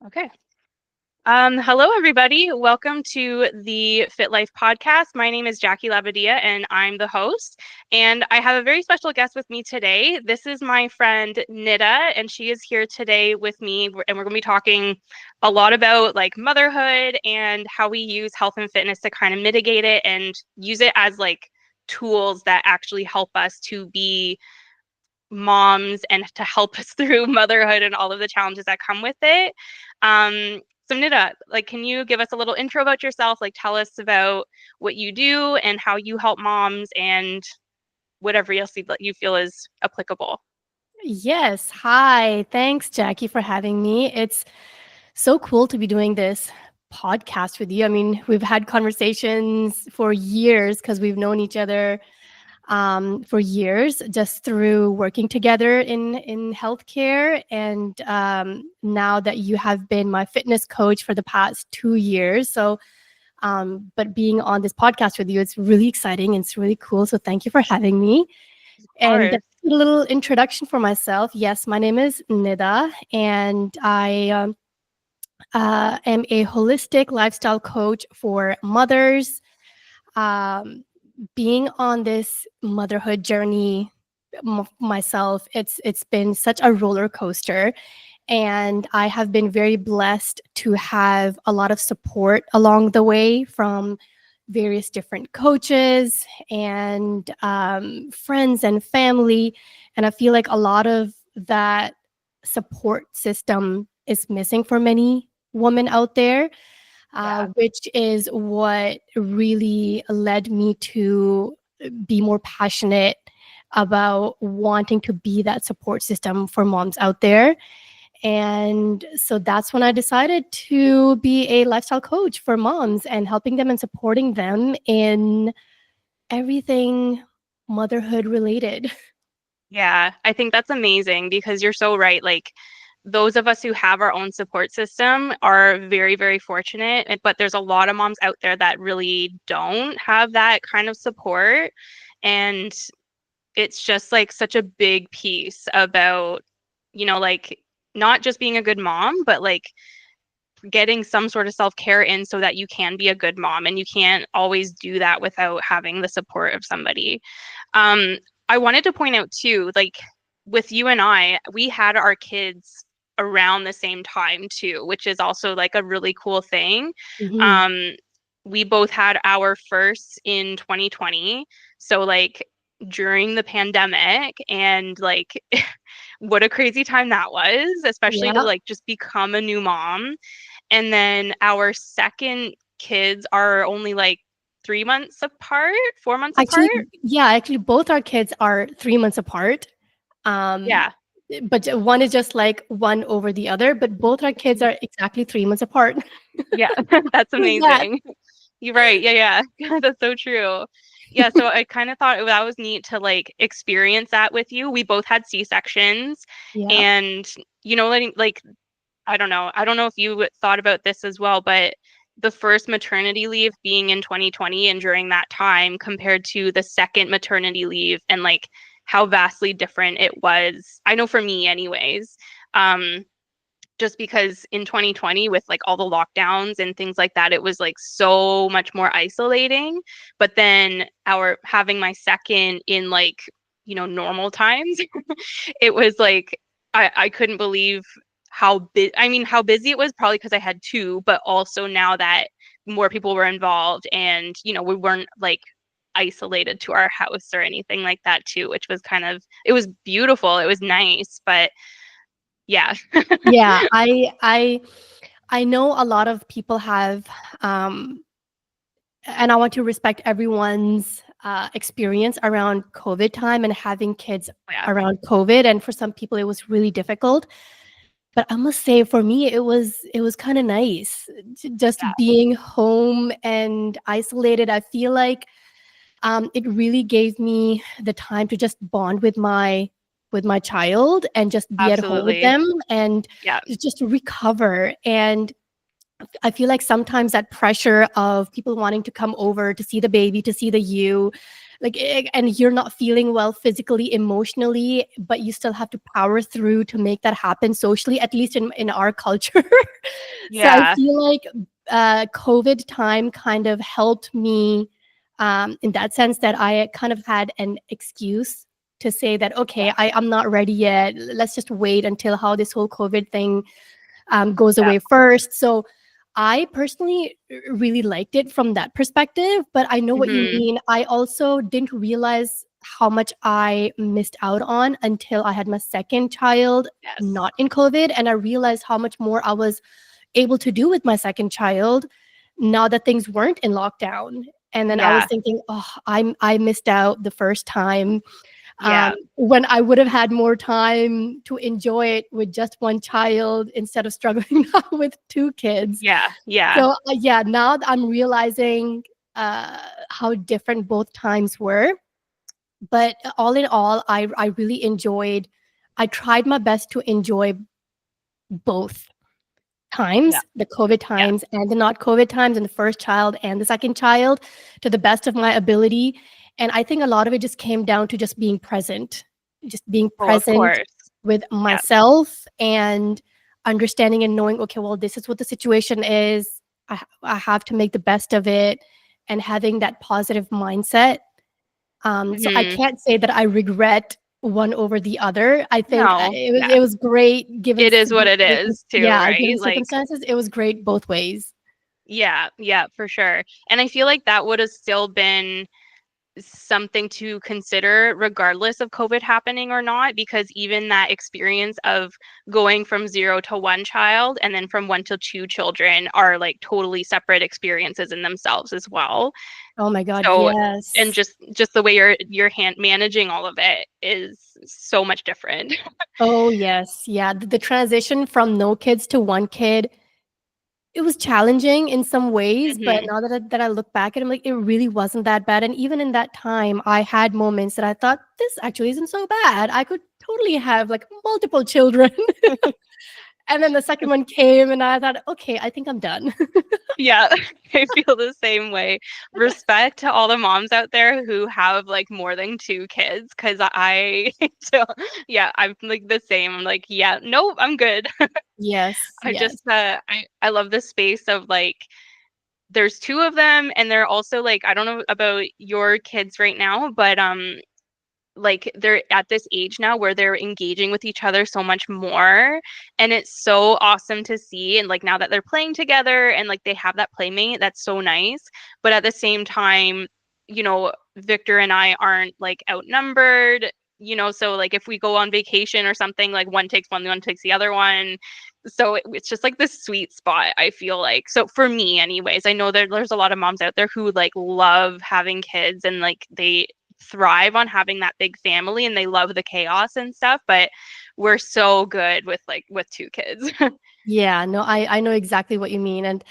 Okay. Hello, everybody. Welcome to the Fit Life podcast. My name is Jackie Labadia, and I'm the host. And I have a very special guest with me today. This is my friend Nida, and she is here today with me. And we're going to be talking a lot about like motherhood and how we use health and fitness to kind of mitigate it and use it as like tools that actually help us to be moms and to help us through motherhood and all of the challenges that come with it. So Nida, like, can you give us a little intro about yourself? Like, tell us about what you do and how you help moms and whatever else you feel is applicable. Yes. Hi. Thanks, Jackie, for having me. It's so cool to be doing this podcast with you. I mean, we've had conversations for years because we've known each other for years just through working together in healthcare. And now that you have been my fitness coach for the past 2 years. But being on this podcast with you, it's really exciting and it's really cool. So thank you for having me. Of And course. a little introduction for myself. Yes, my name is Nida, and I am a holistic lifestyle coach for mothers. Um, Being on this motherhood journey myself, it's been such a roller coaster, and I have been very blessed to have a lot of support along the way from various different coaches and friends and family. And I feel like a lot of that support system is missing for many women out there, Yeah. which is what really led me to be more passionate about wanting to be that support system for moms out there. And so that's when I decided to be a lifestyle coach for moms and helping them and supporting them in everything motherhood related. Yeah. I think that's amazing because you're so right. Like, those of us who have our own support system are very, very fortunate. But there's a lot of moms out there that really don't have that kind of support. And it's just like such a big piece about, like not just being a good mom, but like getting some sort of self-care in so that you can be a good mom. And you can't always do that without having the support of somebody. Um, I wanted to point out too, like with you and I, we had our kids around the same time too, which is also like a really cool thing. Mhm. Um, we both had our first in 2020. So like during the pandemic and like what a crazy time that was, especially to Yeah. like just become a new mom. And then our second kids are only like 3 months apart, 4 months apart. Actually, yeah, actually both our kids are 3 months apart. Um, Yeah. but one is just like one over the other, but both our kids are exactly 3 months apart. Yeah. That's Who's that? amazing. You're right. Yeah, yeah. That's so true. Yeah, so I kind of thought that was neat to like experience that with you. We both had C-sections Yeah. and like I don't know. I don't know if you thought about this as well, but the first maternity leave being in 2020 and during that time compared to the second maternity leave and like how vastly different it was. I know for me anyways. Um, just because in 2020 with like all the lockdowns and things like that, it was like so much more isolating. But then our having my second in like, normal times, it was like I couldn't believe how busy it was, probably because I had two, but also now that more people were involved and we weren't like isolated to our house or anything like that too, which was it was beautiful, it was nice, but yeah. Yeah, I know a lot of people have, um, and I want to respect everyone's experience around COVID time and having kids Yeah, around COVID. And for some people, it was really difficult. But I must say, for me, it was kind of nice just yeah, being home and isolated. I feel like it really gave me the time to just bond with my child and just be at home with absolutely. them and Yeah, just recover. And I feel like sometimes that pressure of people wanting to come over to see the baby, to see the you, and you're not feeling well physically, emotionally, but you still have to power through to make that happen socially, at least in our culture. So I Yeah. feel like COVID time kind of helped me in that sense, that I kind of had an excuse to say that, okay, Yeah. I'm not ready yet. Let's just wait until how this whole COVID thing goes Yeah. away first. So I personally really liked it from that perspective, but I know what you Hmm. mean. I also didn't realize how much I missed out on until I had my second child, Yes. not in COVID. And I realized how much more I was able to do with my second child now that things weren't in lockdown. And then I was Yeah. thinking, oh, I missed out the first time, Yeah. when I would have had more time to enjoy it with just one child instead of struggling now with two kids. Yeah. Yeah. So yeah, now I'm realizing how different both times were. But all in all, I really enjoyed. I tried my best to enjoy both Yeah. times, the COVID Yeah. times and the not COVID times, and the first child and the second child, to the best of my ability. And I think a lot of it just came down to just being Oh, of present course. with Yeah. myself and understanding and knowing, okay, well, this is what the situation is. I have to make the best of it, and having that positive mindset. So I Hmm. can't say that I regret one over the other. I think No. Yeah. it was great given It is what it is too, yeah, given right? the Like, circumstances. It was great both ways. yeah, yeah, for sure. And I feel like that would have still been something to consider regardless of COVID happening or not, because even that experience of going from zero to one child and then from one to two children are like totally separate experiences in themselves as well. Oh my god, So, and yes. just the way you're hand managing all of it is so much different. Oh yes, yeah. The transition from no kids to one kid, it was challenging in some ways, but Hmm. now that I look back at it, I'm like, it really wasn't that bad. And even in that time, I had moments that I thought, this actually isn't so bad. I could totally have like multiple children. And then the second one came, and I thought, okay, I think I'm done. Yeah, I feel the same way. Respect to all the moms out there who have like more than two kids, because I, so, yeah, I'm like the same. I'm like, yeah, nope, I'm good. Yes, I yes. just, I love the space of like, there's two of them, and they're also like, I don't know about your kids right now, but like they're at this age now where they're engaging with each other so much more, and it's so awesome to see. And like now that they're playing together and like they have that playmate, that's so nice. But at the same time, Victor and I aren't like outnumbered, so like if we go on vacation or something, like one takes the other one. So it's just like this sweet spot, I feel like. So for me anyways, I know there's a lot of moms out there who like love having kids and like they thrive on having that big family and they love the chaos and stuff, but we're so good with like with two kids. Yeah, no, I know exactly what you mean. And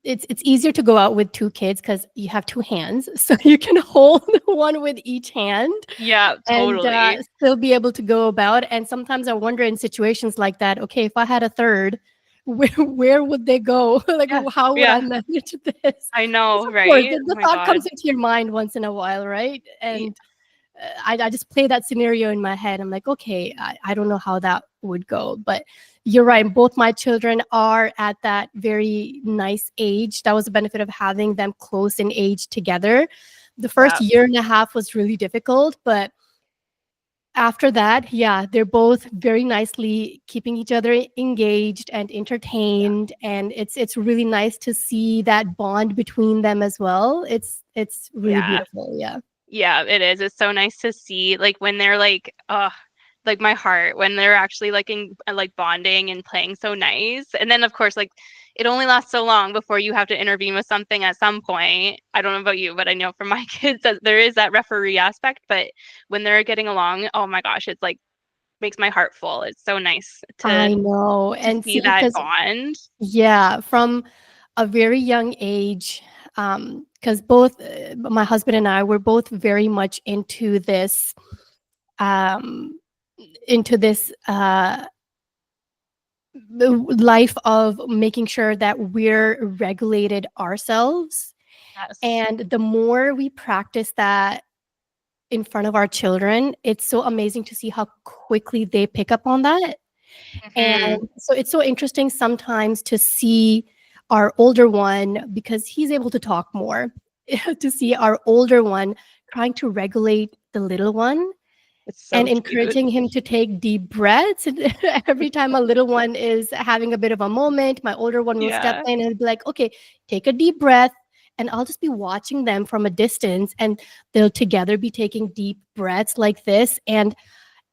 it's easier to go out with two kids because you have two hands, so you can hold one with each hand Yeah, and totally. still be able to go about. And sometimes I wonder in situations like that, okay, if I had a third, where would they go? Like, Yeah. how would I Yeah. manage this? I Because know, of course, right? Oh the my thought God. comes into your mind once in a while, right? Y- And I just play that scenario in my head. I'm like, okay, I don't know how that would go. But you're right. Both my children are at that very nice age. That was the benefit of having them close in age together. The first Yeah. year and a half was really difficult, but after that, yeah, they're both very nicely keeping each other engaged and Yeah. entertained, and it's really nice to see that bond between them as well. It's really Yeah. beautiful. Yeah. Yeah, it is. It's so nice to see like when they're like my heart when they're actually like in like bonding and playing so nice. And then of course like it only lasts so long before you have to intervene with something at some point. I don't know about you, but I know for my kids that there is that referee aspect, but when they're getting along, oh my gosh, it's like makes my heart full. It's so nice I know. to And see see, that because bond. yeah, from a very young age, because both my husband and I were both very much um, into this the life of making sure that we're regulated ourselves. Yes. And the more we practice that in front of our children, it's so amazing to see how quickly they pick up on that. Hmm. And so it's so interesting sometimes to see our older one, because he's able to talk more, to see our older one trying to regulate the little one It's and so cute. encouraging him to take deep breaths. And every time a little one is having a bit of a moment, my older one will step Yeah. in and be like, okay, take a deep breath. And I'll just be watching them from a distance, and they'll together be taking deep breaths like this. And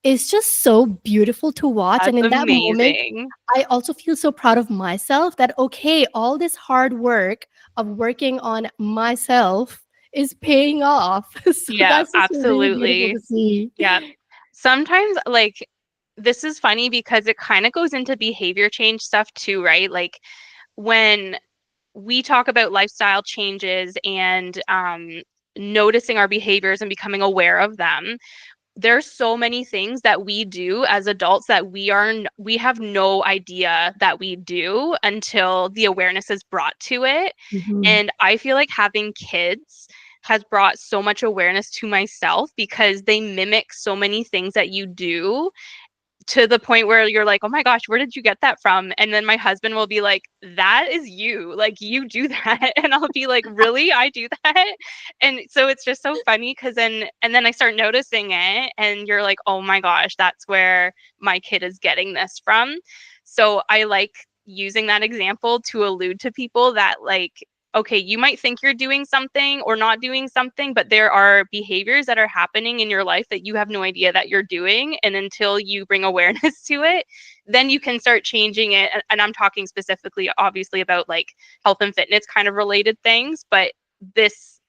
it's just so beautiful to watch. And That's in that moment, amazing. I also feel so proud of myself that, okay, all this hard work of working on myself is paying off. So Yeah, that's just really beautiful absolutely. to see. Yeah. Sometimes, like, this is funny because it kind of goes into behavior change stuff too, right? Like, when we talk about lifestyle changes and noticing our behaviors and becoming aware of them, there's so many things that we do as adults that we have no idea that we do until the awareness is brought to it. Mhm. And I feel like having kids has brought so much awareness to myself because they mimic so many things that you do, to the point where you're like, oh my gosh, where did you get that from? And then my husband will be like, that is you. Like, you do that. And I'll be like, really? I do that? And so it's just so funny because then I start noticing it, and you're like, oh my gosh, that's where my kid is getting this from. So I like using that example to allude to people that, like, okay, you might think you're doing something or not doing something, but there are behaviors that are happening in your life that you have no idea that you're doing. And until you bring awareness to it, then you can start changing it. And I'm talking specifically, obviously, about like health and fitness kind of related things, but this,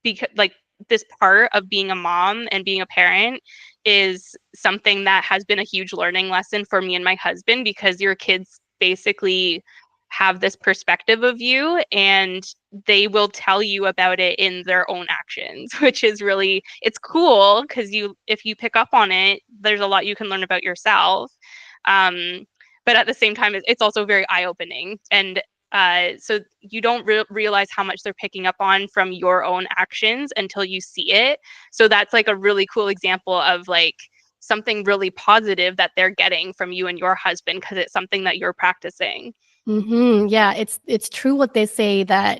because like this part of being a mom and being a parent is something that has been a huge learning lesson for me and my husband, because your kids basically have this perspective of you, and they will tell you about it in their own actions, which is really, it's cool because you, if you pick up on it, there's a lot you can learn about yourself. um, but at the same time, it's also very eye-opening. And so you don't realize how much they're picking up on from your own actions until you see it. So that's like a really cool example of like something really positive that they're getting from you and your husband because it's something that you're practicing. Yeah, it's true what they say, that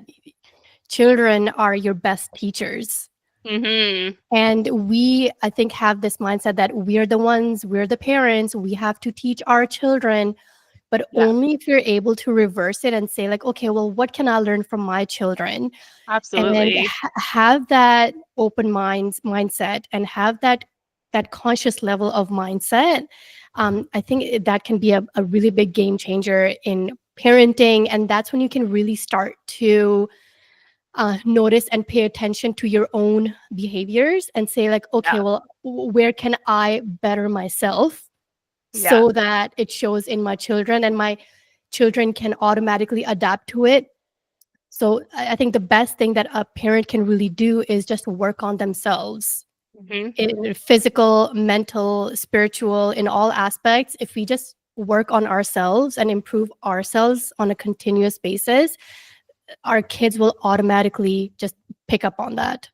children are your best teachers. Mhm. And we, I think, have this mindset that we're the parents, we have to teach our children, but Yeah, only if you're able to reverse it and say, like, okay, well, what can I learn from my children? And then absolutely. have that open mindset, and have that conscious level of mindset. I think that can be a really big game changer in parenting, and that's when you can really start to notice and pay attention to your own behaviors and say, like, okay, Yeah. well, where can I better myself Yeah. so that it shows in my children, and my children can automatically adapt to it. So I think the best thing that a parent can really do is just work on themselves, Mhm. in physical, mental, spiritual, in all aspects. If we just work on ourselves and improve ourselves on a continuous basis, our kids will automatically just pick up on that.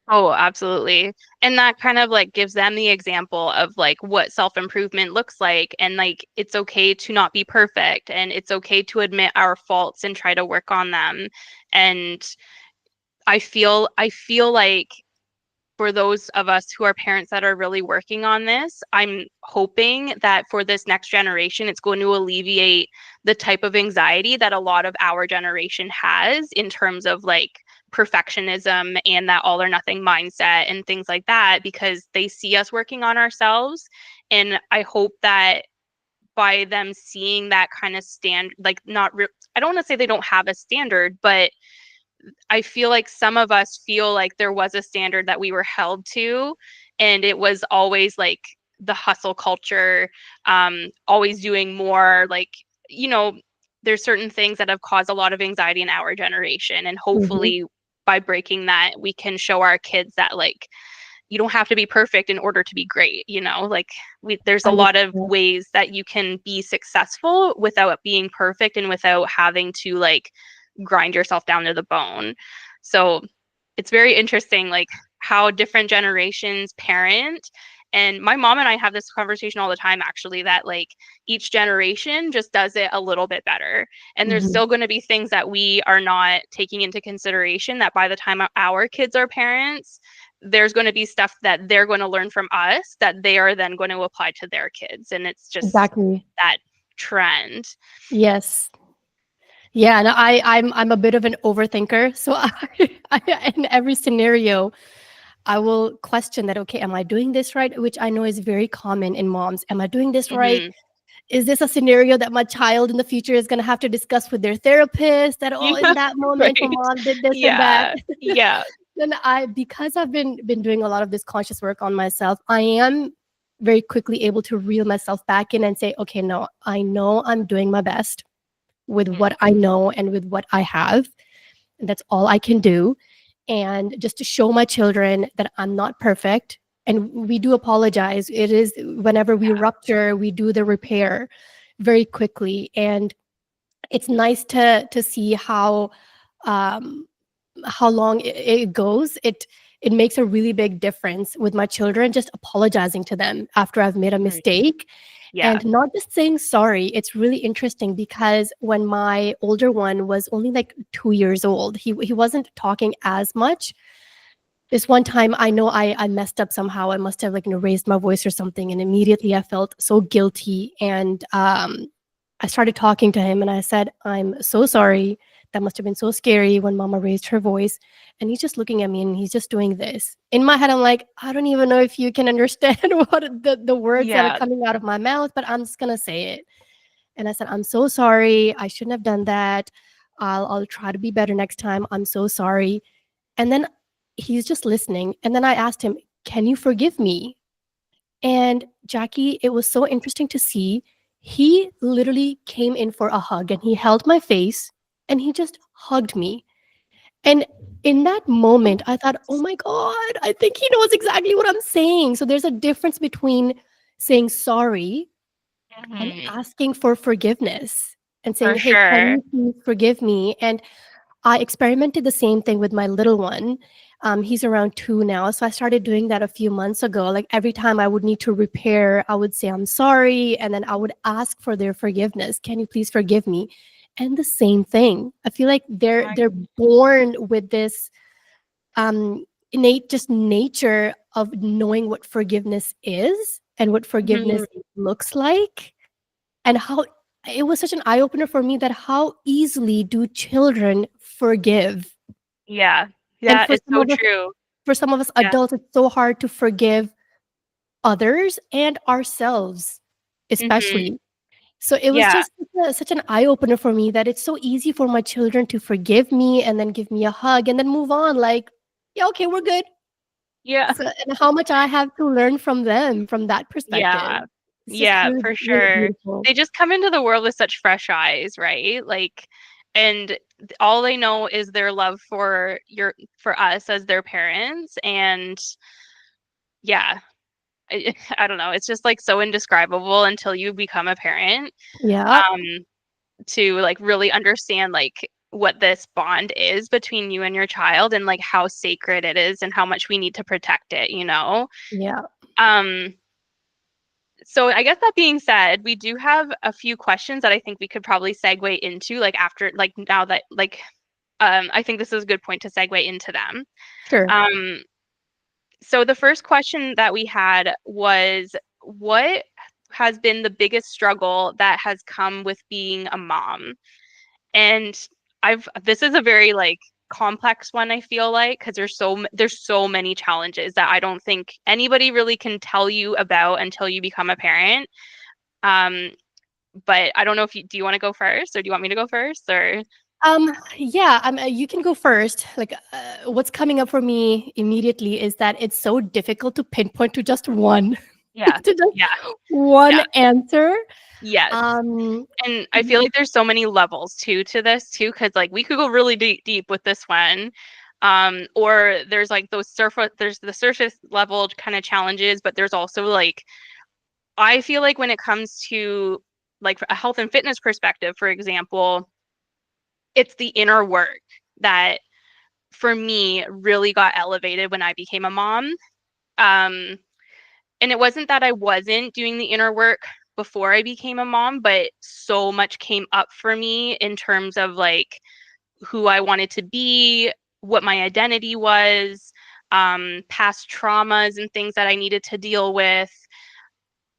Oh, absolutely. And that kind of like gives them the example of like what self-improvement looks like. And like it's okay to not be perfect, and it's okay to admit our faults and try to work on them. And I feel like for those of us who are parents that are really working on this, I'm hoping that for this next generation, it's going to alleviate the type of anxiety that a lot of our generation has in terms of like perfectionism and that all or nothing mindset and things like that, because they see us working on ourselves. And I hope that by them seeing that kind of like I don't want to say they don't have a standard, but I feel like some of us feel like there was a standard that we were held to, and it was always like the hustle culture, always doing more. Like, you know, there's certain things that have caused a lot of anxiety in our generation, and Mhm. hopefully by breaking that, we can show our kids that like you don't have to be perfect in order to be great, like there's a lot of 100%. ways that you can be successful without being perfect and without having to like grind yourself down to the bone. So it's very interesting, like how different generations parent. And my mom and I have this conversation all the time, actually, that like each generation just does it a little bit better. And there's Mhm. still going to be things that we are not taking into consideration that by the time our kids are parents, there's going to be stuff that they're going to learn from us that they are then going to apply to their kids. And it's just Exactly. that trend. Yes. Yeah, and I'm a bit of an overthinker, so in every scenario, I will question that. Okay, am I doing this right? Which I know is very common in moms. Am I doing this right? Hmm. Is this a scenario that my child in the future is going to have to discuss with their therapist? That oh, in Yeah, that moment, my right. mom did this and that. Yeah. Yeah. Then because I've been doing a lot of this conscious work on myself, I am very quickly able to reel myself back in and say, okay, no, I know I'm doing my best with Mhm. what I know and with what I have. And that's all I can do. And just to show my children that I'm not perfect. And we do apologize. It is whenever we rupture, we do the repair very quickly. And it's nice to see um, how long it goes. It makes a really big difference with my children, just apologizing to them after I've made a Right. mistake Yeah. and not just saying sorry. It's really interesting because when my older one was only like 2 years old, he wasn't talking as much. This one time, I know I messed up somehow. I must have like raised my voice or something, and immediately I felt so guilty. And I started talking to him, and I said, "I'm so sorry. That must have been so scary when Mama raised her voice." And he's just looking at me, and he's just doing this. In my head, I'm like, I don't even know if you can understand what the words that are Yeah. coming out of my mouth, but I'm just gonna say it. And I said, "I'm so sorry. I shouldn't have done that. I'll try to be better next time. I'm so sorry." And then he's just listening. And then I asked him, "Can you forgive me?" And Jackie, it was so interesting to see. He literally came in for a hug and he held my face and he just hugged me. And in that moment, I thought, oh my God, I think he knows exactly what I'm saying. So there's a difference between saying sorry and Hmm. asking for forgiveness and saying, For hey, can sure. you please forgive me? And I experimented the same thing with my little one. He's around 2 now. So I started doing that a few months ago. Like every time I would need to repair, I would say, I'm sorry. And then I would ask for their forgiveness. Can you please forgive me? And the same thing. I feel like they're Right. born with this innate just nature of knowing what forgiveness is and what forgiveness Mhm. looks like and how it was such an eye opener for me that how easily do children forgive. Yeah. And Yeah, it's so true. for some of us Yeah. adults, it's so hard to forgive others and ourselves, Mhm. especially. So it was Yeah. just such an eye opener for me that it's so easy for my children to forgive me and then give me a hug and then move on. Like, yeah, okay, we're good. Yeah. So, and how much I have to learn from them from that perspective. Yeah. It's just Yeah, really, for really sure. beautiful. They just come into the world with such fresh eyes, right? Like, and all they know is their love for us as their parents. And yeah, I don't know. It's just like so indescribable until you become a parent. Yeah, Um, to like really understand like what this bond is between you and your child and like how sacred it is and how much we need to protect it. yeah, Um, so I guess that being said, we do have a few questions that I think we could probably segue into like after like now that like I think this is a good point to segue into them. sure. Um, so the first question that we had was what has been the biggest struggle that has come with being a mom? And this is a very like complex one, I feel like, because there's so many challenges that I don't think anybody really can tell you about until you become a parent. Um, but I don't know if do you want to go first or do you want me to go first or Yeah, you can go first. Like, what's coming up for me immediately is that it's so difficult to pinpoint to just one, yeah. to just Yeah. one Yeah. answer. Yes. Um, And I feel y- like there's so many levels too to this too, because like we could go really deep with this one. Or there's like there's the surface level kind of challenges, but there's also like, I feel like when it comes to like a health and fitness perspective, for example, it's the inner work that for me really got elevated when I became a mom. Um, and it wasn't that I wasn't doing the inner work before I became a mom, but so much came up for me in terms of like who I wanted to be, what my identity was, past traumas and things that I needed to deal with.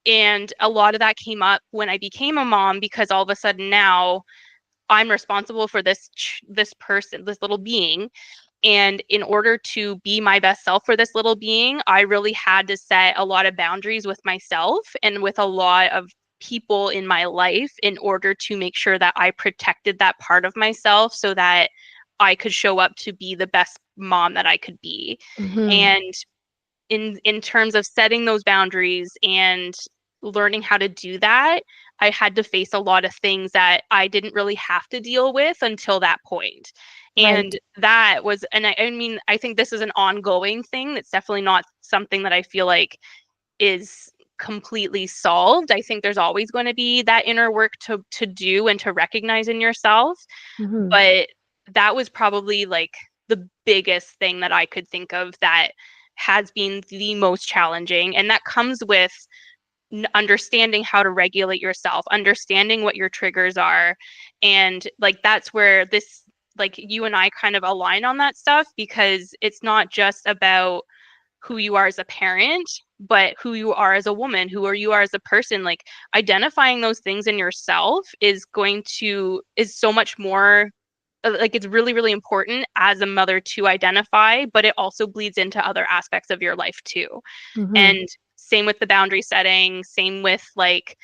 And a lot of that came up when I became a mom because all of a sudden now I'm responsible for this person, this little being. And in order to be my best self for this little being, I really had to set a lot of boundaries with myself and with a lot of people in my life in order to make sure that I protected that part of myself so that I could show up to be the best mom that I could be. Mm-hmm. And in terms of setting those boundaries and learning how to do that, I had to face a lot of things that I didn't really have to deal with until that point. Right. And that was, and I mean, I think this is an ongoing thing. It's definitely not something that I feel like is completely solved. I think there's always going to be that inner work to do and to recognize in yourself. Mm-hmm. But that was probably like the biggest thing that I could think of that has been the most challenging. And that comes with understanding how to regulate yourself, understanding what your triggers are. And like that's where this, like you and I kind of align on that stuff because it's not just about who you are as a parent, but who you are as a woman, who are you are as a person. Like identifying those things in yourself is so much more like it's really really important as a mother to identify, but it also bleeds into other aspects of your life too. Mm-hmm. And same with the boundary setting, same with like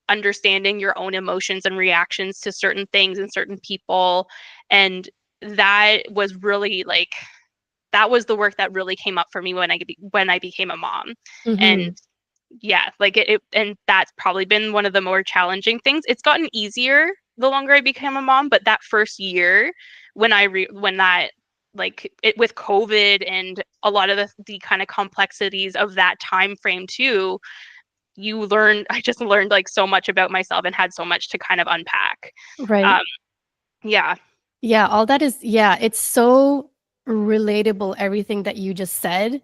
understanding your own emotions and reactions to certain things and certain people. And that was really like that was the work that really came up for me when I became a mom. And Mm-hmm. yeah, like and that's probably been one of the more challenging things. It's gotten easier the longer I became a mom, but that first year when that like it with COVID and a lot of the kind of complexities of that time frame too, I just learned like so much about myself and had so much to kind of unpack. Right. Um, yeah. Yeah, all that is, yeah, it's so relatable, everything that you just said.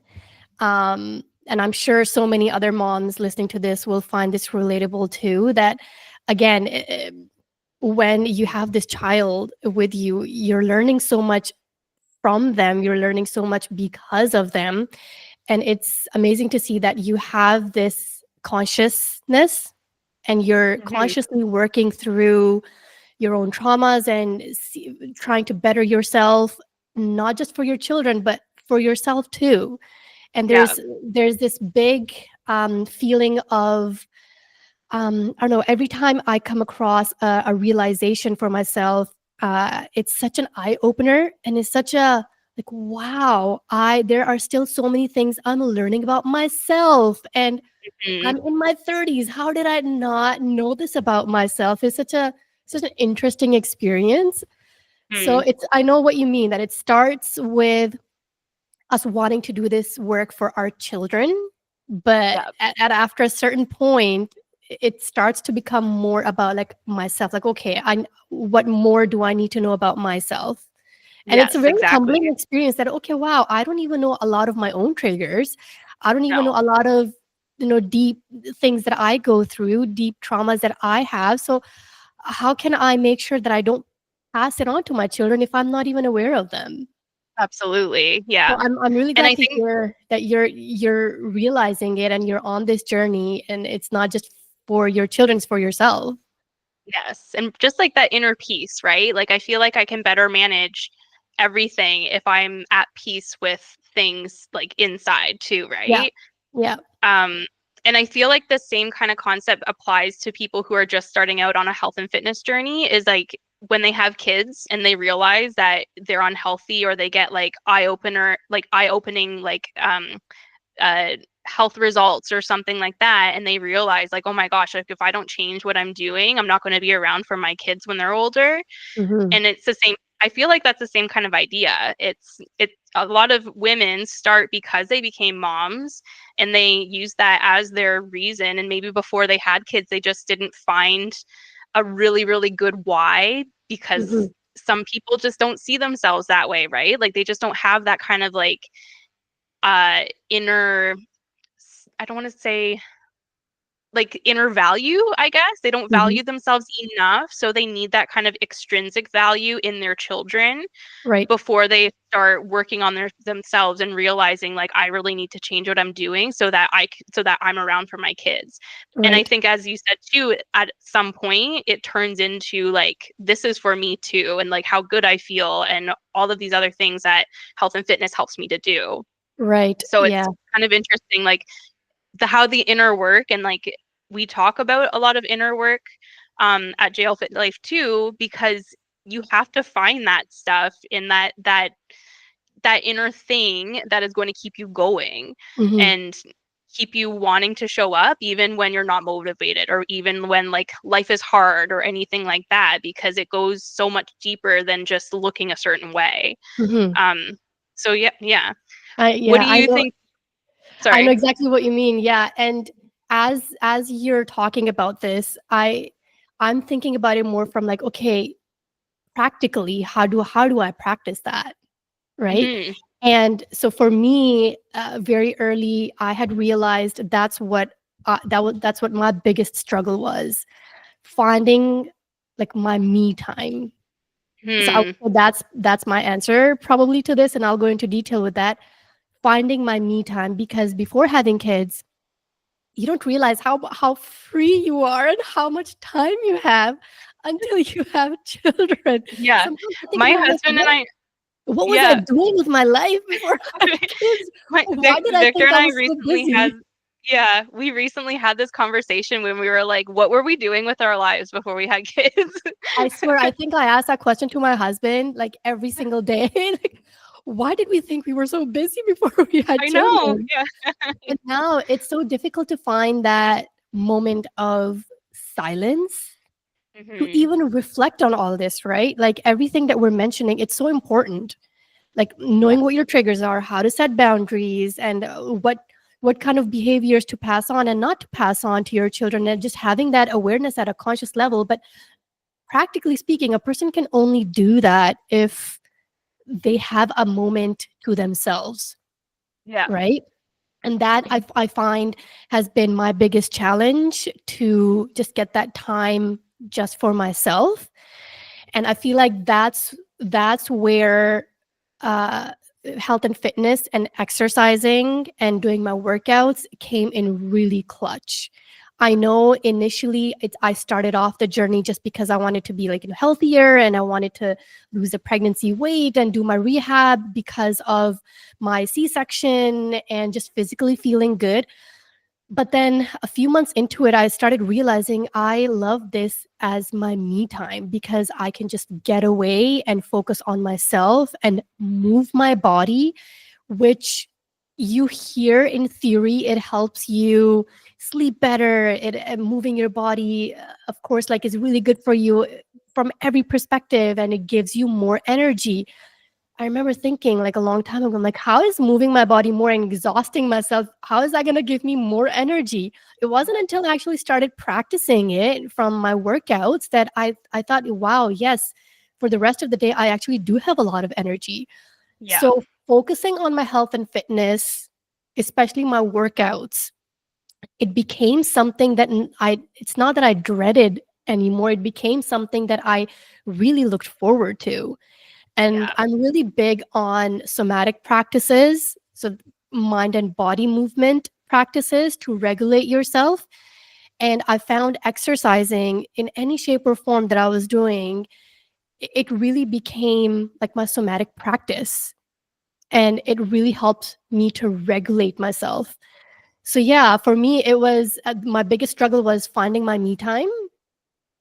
And I'm sure so many other moms listening to this will find this relatable too. That again, when you have this child with you, you're learning so much from them, you're learning so much because of them. And it's amazing to see that you have this consciousness and you're Hmm. consciously working through your own traumas and trying to better yourself, not just for your children but for yourself too. And Yeah. there's this big feeling of I don't know, every time I come across a realization for myself, it's such an eye opener, and it's such a like, wow, I there are still so many things I'm learning about myself, and Hmm. I'm in my 30s. How did I not know this about myself? It's such an interesting experience. So Hmm. it's I know what you mean, that it starts with us wanting to do this work for our children, but Yeah. at after a certain point, it starts to become more about like myself. Like, okay, I what more do I need to know about myself? And it's a Yes, very exactly. humbling experience that, okay, wow, I don't even know a lot of my own triggers. I don't even know No, a lot of, deep things that I go through, deep traumas that I have. So how can I make sure that I don't pass it on to my children if I'm not even aware of them? absolutely. So Yeah. I'm really And glad I to think, hear that you're realizing it and you're on this journey, and it's not just for your children, it's for yourself. yes. And just like that inner peace, right? Like I feel like I can better manage everything if I'm at peace with things like inside too, Yeah. right? Yeah. Um, and I feel like the same kind of concept applies to people who are just starting out on a health and fitness journey is like when they have kids and they realize that they're unhealthy or they get like eye opening uh health results or something like that, and they realize like, oh my gosh, like if I don't change what I'm doing, I'm not going to be around for my kids when they're older. Mhm. And it's the same I feel like that's the same kind of idea. It's a lot of women start because they became moms and they use that as their reason. And maybe before they had kids, they just didn't find a really, really good why, because Mhm. some people just don't see themselves that way, right? Like they just don't have that kind of like inner, I don't want to say like inner value, I guess. They don't Mhm. value themselves enough, so they need that kind of extrinsic value in their children Right. before they start working on themselves and realizing like I really need to change what I'm doing so that so that I'm around for my kids. And I Right. think as you said too, at some point it turns into like this is for me too, and like how good I feel and all of these other things that health and fitness helps me to do. Right. So it's Yeah. kind of interesting like the how the inner work, and like we talk about a lot of inner work at JL Fit Life too, because you have to find that stuff in that inner thing that is going to keep you going Mhm. and keep you wanting to show up even when you're not motivated, or even when like life is hard or anything like that, because it goes so much deeper than just looking a certain way. Mhm. um so yeah, yeah. I What yeah, do I you know think? I know Sorry. exactly what you mean. Yeah, and as you're talking about this, I'm thinking about it more from like, okay, practically, how do I practice that, right? Hmm. And so for me, very early, I had realized that's what my biggest struggle was, finding like my me time. So Hmm. that's my answer probably to this, and I'll go into detail with that. Finding my me time, because before having kids, you don't realize how free you are and how much time you have until you have children. Yeah. Sometimes I think My about like husband and I, what was I yeah. doing with my life before I had kids? Why did I Victor think and I I was so recently had, busy? yeah, we recently had this conversation when we were like, what were we doing with our lives before we had kids? I swear, I think I asked that question to my husband like every single day. Like, why did we think we were so busy before we had I know. children? Yeah. But now it's so difficult to find that moment of silence to Hmm. even reflect on all this, right? Like everything that we're mentioning, it's so important. Like Yeah. knowing what your triggers are, how to set boundaries, and what kind of behaviors to pass on and not to pass on to your children, and just having that awareness at a conscious level. But practically speaking, a person can only do that if they have a moment to themselves, Yeah. right? And that I find has been my biggest challenge, to just get that time just for myself. And I feel like that's where uh, health and fitness and exercising and doing my workouts came in really clutch. I know initially I started off the journey just because I wanted to be like healthier, and I wanted to lose the pregnancy weight and do my rehab because of my C-section and just physically feeling good. But then a few months into it, I started realizing I love this as my me time, because I can just get away and focus on myself and move my body, which you hear in theory it helps you sleep better. Moving your body, of course, like is really good for you from every perspective, and it gives you more energy. I remember thinking like a long time ago, I'm like, how is moving my body more and exhausting myself? How is that going to give me more energy? It wasn't until I actually started practicing it from my workouts that I thought, wow, yes, for the rest of the day, I actually do have a lot of energy. Yeah. So focusing on my health and fitness, especially my workouts, it became something that it's not that I dreaded anymore. It became something that I really looked forward to. And Yeah. I'm really big on somatic practices, so mind and body movement practices to regulate yourself. And I found exercising in any shape or form that I was doing, it really became like my somatic practice. And it really helped me to regulate myself. So, yeah, for me, it was my biggest struggle was finding my me time.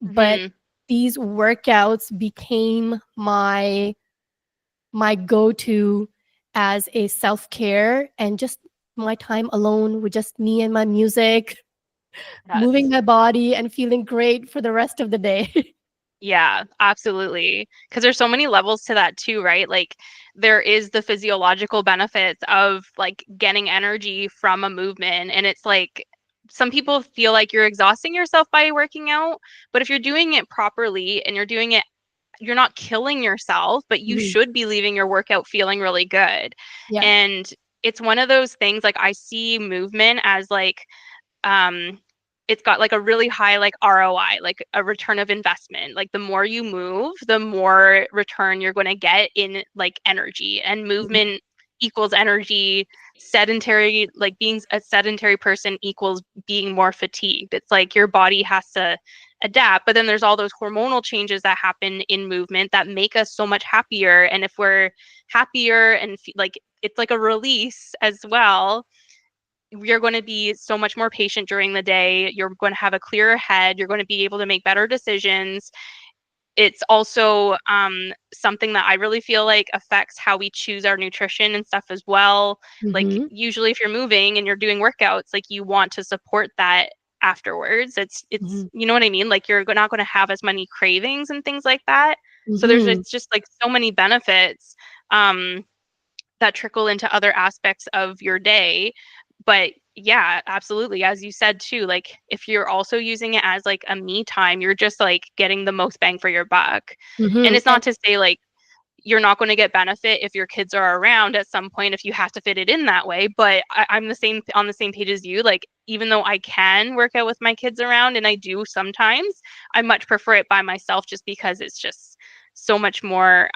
But Hmm. these workouts became my go-to as a self-care, and just my time alone with just me and my music, moving Yes. my body and feeling great for the rest of the day. Yeah, absolutely. Because there's so many levels to that too, right? Like there is the physiological benefits of like getting energy from a movement. And it's like some people feel like you're exhausting yourself by working out, but if you're doing it properly and you're doing it, you're not killing yourself, but you Mhm. should be leaving your workout feeling really good. Yeah. And it's one of those things like I see movement as like um it's got like a really high like ROI, like a return of investment. Like the more you move, the more return you're going to get in like energy, and Mhm. movement equals energy. Sedentary, like being a sedentary person equals being more fatigued. It's like your body has to adapt, but then there's all those hormonal changes that happen in movement that make us so much happier. And if we're happier and like it's like a release as well, you're going to be so much more patient during the day. You're going to have a clearer head. You're going to be able to make better decisions. It's also something that I really feel like affects how we choose our nutrition and stuff as well. Like Mhm. usually if you're moving and you're doing workouts, like you want to support that afterwards. It's Mhm. you know what I mean? Like you're not going to have as many cravings and things like that. So there's Mhm. it's just like so many benefits um that trickle into other aspects of your day. But yeah, absolutely. As you said too, like if you're also using it as like a me time, you're just like getting the most bang for your buck. And Mhm. it's not to say like you're not going to get benefit if your kids are around at some point if you have to fit it in that way. But I'm the same on the same page as you. Like even though I can work out with my kids around and I do sometimes, I much prefer it by myself just because it's just so much more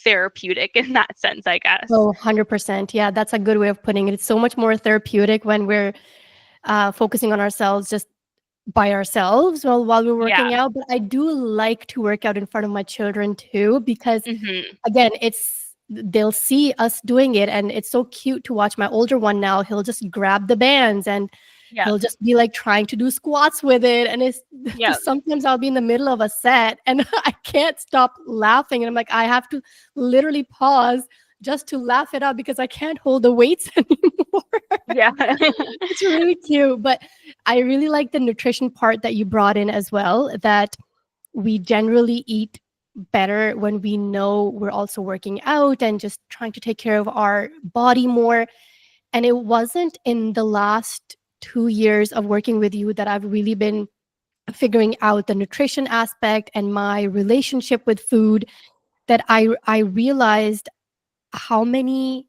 therapeutic in that sense, I guess. Oh, 100%. Yeah, that's a good way of putting it. It's so much more therapeutic when we're focusing on ourselves just by ourselves while we're Yeah. working out. But I do like to work out in front of my children too, because Hmm. again, they'll see us doing it, and it's so cute to watch my older one now. He'll just grab the bands and Yeah. he'll just be like trying to do squats with it. And it's Yeah. just sometimes I'll be in the middle of a set and I can't stop laughing. And I'm like, I have to literally pause just to laugh it out because I can't hold the weights anymore. Yeah. It's really cute. But I really like the nutrition part that you brought in as well, that we generally eat better when we know we're also working out and just trying to take care of our body more. And it wasn't in the last 2 years of working with you that I've really been figuring out the nutrition aspect and my relationship with food, that I realized how many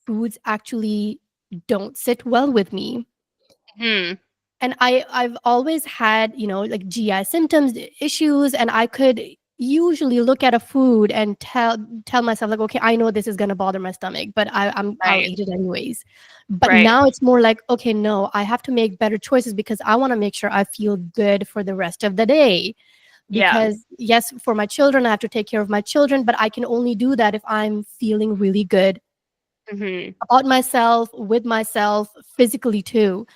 foods actually don't sit well with me. Hmm. And I've always had, like GI symptoms, issues, and I could usually look at a food and tell myself like, okay, I know this is going to bother my stomach, but I'll Right. eat it anyways. But Right. now it's more like, okay, no, I have to make better choices because I want to make sure I feel good for the rest of the day. Yeah. Because yes, for my children, I have to take care of my children, but I can only do that if I'm feeling really good Hmm. about myself, with myself, physically too.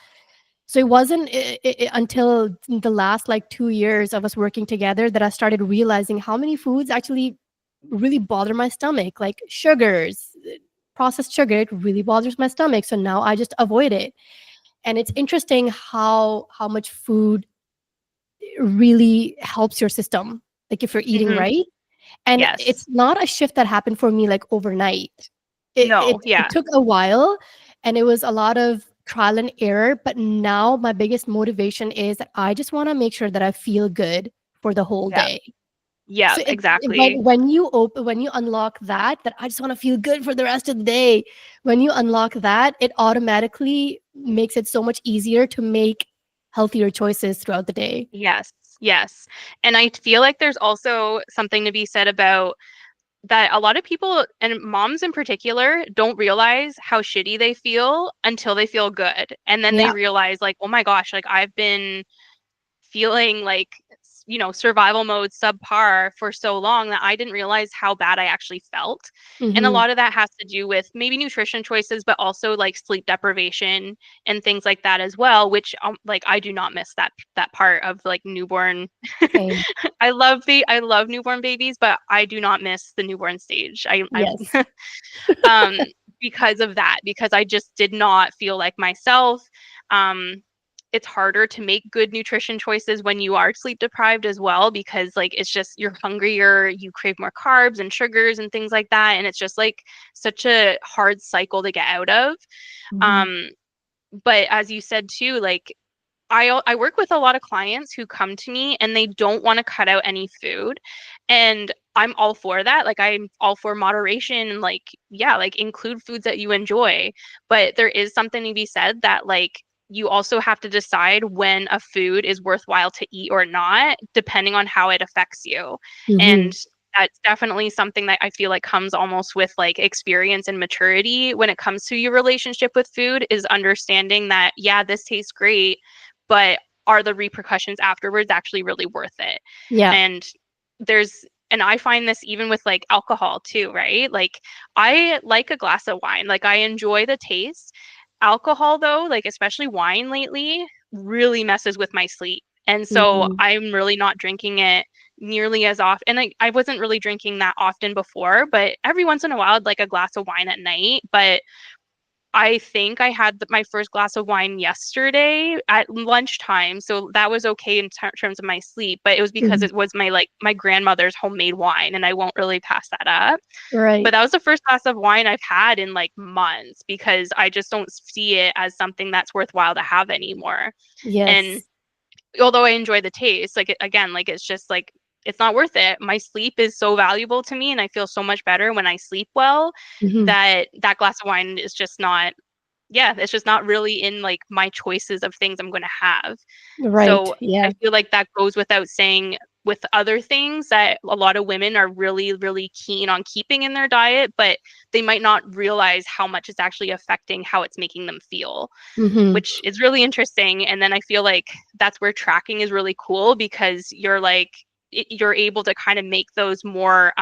So it wasn't until the last like 2 years of us working together that I started realizing how many foods actually really bother my stomach, like sugars, processed sugar. It really bothers my stomach. So now I just avoid it. And it's interesting how much food really helps your system, like if you're eating Hmm. right. And Yes. it's not a shift that happened for me like overnight. No. It Yeah. took a while, and it was a lot of trial and error, but now my biggest motivation is that I just wanna make sure that I feel good for the whole Yeah. day. Yeah. So Exactly. when you unlock that I just wanna feel good for the rest of the day, when you unlock that, it automatically makes it so much easier to make healthier choices throughout the day. Yes. Yes. And I feel like there's also something to be said about that a lot of people and moms in particular don't realize how shitty they feel until they feel good. And then they Yeah. realize like, oh my gosh, like I've been feeling like survival mode subpar for so long that I didn't realize how bad I actually felt. And a Mhm. lot of that has to do with maybe nutrition choices, but also like sleep deprivation and things like that as well, which like I do not miss that part of like newborn. Same. I love newborn babies, but I do not miss the newborn stage. I Yes. um because of that, because I just did not feel like myself. Um it's harder to make good nutrition choices when you are sleep deprived as well, because like it's just you're hungrier, you crave more carbs and sugars and things like that, and it's just like such a hard cycle to get out of. Mhm. um but as you said too, like I work with a lot of clients who come to me and they don't want to cut out any food. And I'm all for that. Like I'm all for moderation and like, yeah, like include foods that you enjoy. But there is something to be said that like you also have to decide when a food is worthwhile to eat or not, depending on how it affects you. And Mhm. that's definitely something that I feel like comes almost with like experience and maturity when it comes to your relationship with food, is understanding that, yeah, this tastes great, but are the repercussions afterwards actually really worth it? Yeah. And there's and I find this even with like alcohol too, right? Like I like a glass of wine. Like I enjoy the taste. Alcohol though, like especially wine lately, really messes with my sleep. And so Mhm. I'm really not drinking it nearly as often. And I wasn't really drinking that often before, but every once in a while I'd like a glass of wine at night. But I think I had my first glass of wine yesterday at lunchtime, so that was okay in terms of my sleep. But it was because Mhm. it was my grandmother's homemade wine, and I won't really pass that up. But Right. that was the first glass of wine I've had in like months, because I just don't see it as something that's worthwhile to have anymore. And Yes. although I enjoy the taste, like again, like it's just like it's not worth it. My sleep is so valuable to me, and I feel so much better when I sleep well, Mhm. that that glass of wine is just not, yeah, it's just not really in like my choices of things I'm going to have. Right. So I Yeah. feel like that goes without saying with other things that a lot of women are really, really keen on keeping in their diet, but they might not realize how much it's actually affecting how it's making them feel, Mhm. which is really interesting. And then I feel like that's where tracking is really cool, because you're like, you're able to kind of make those more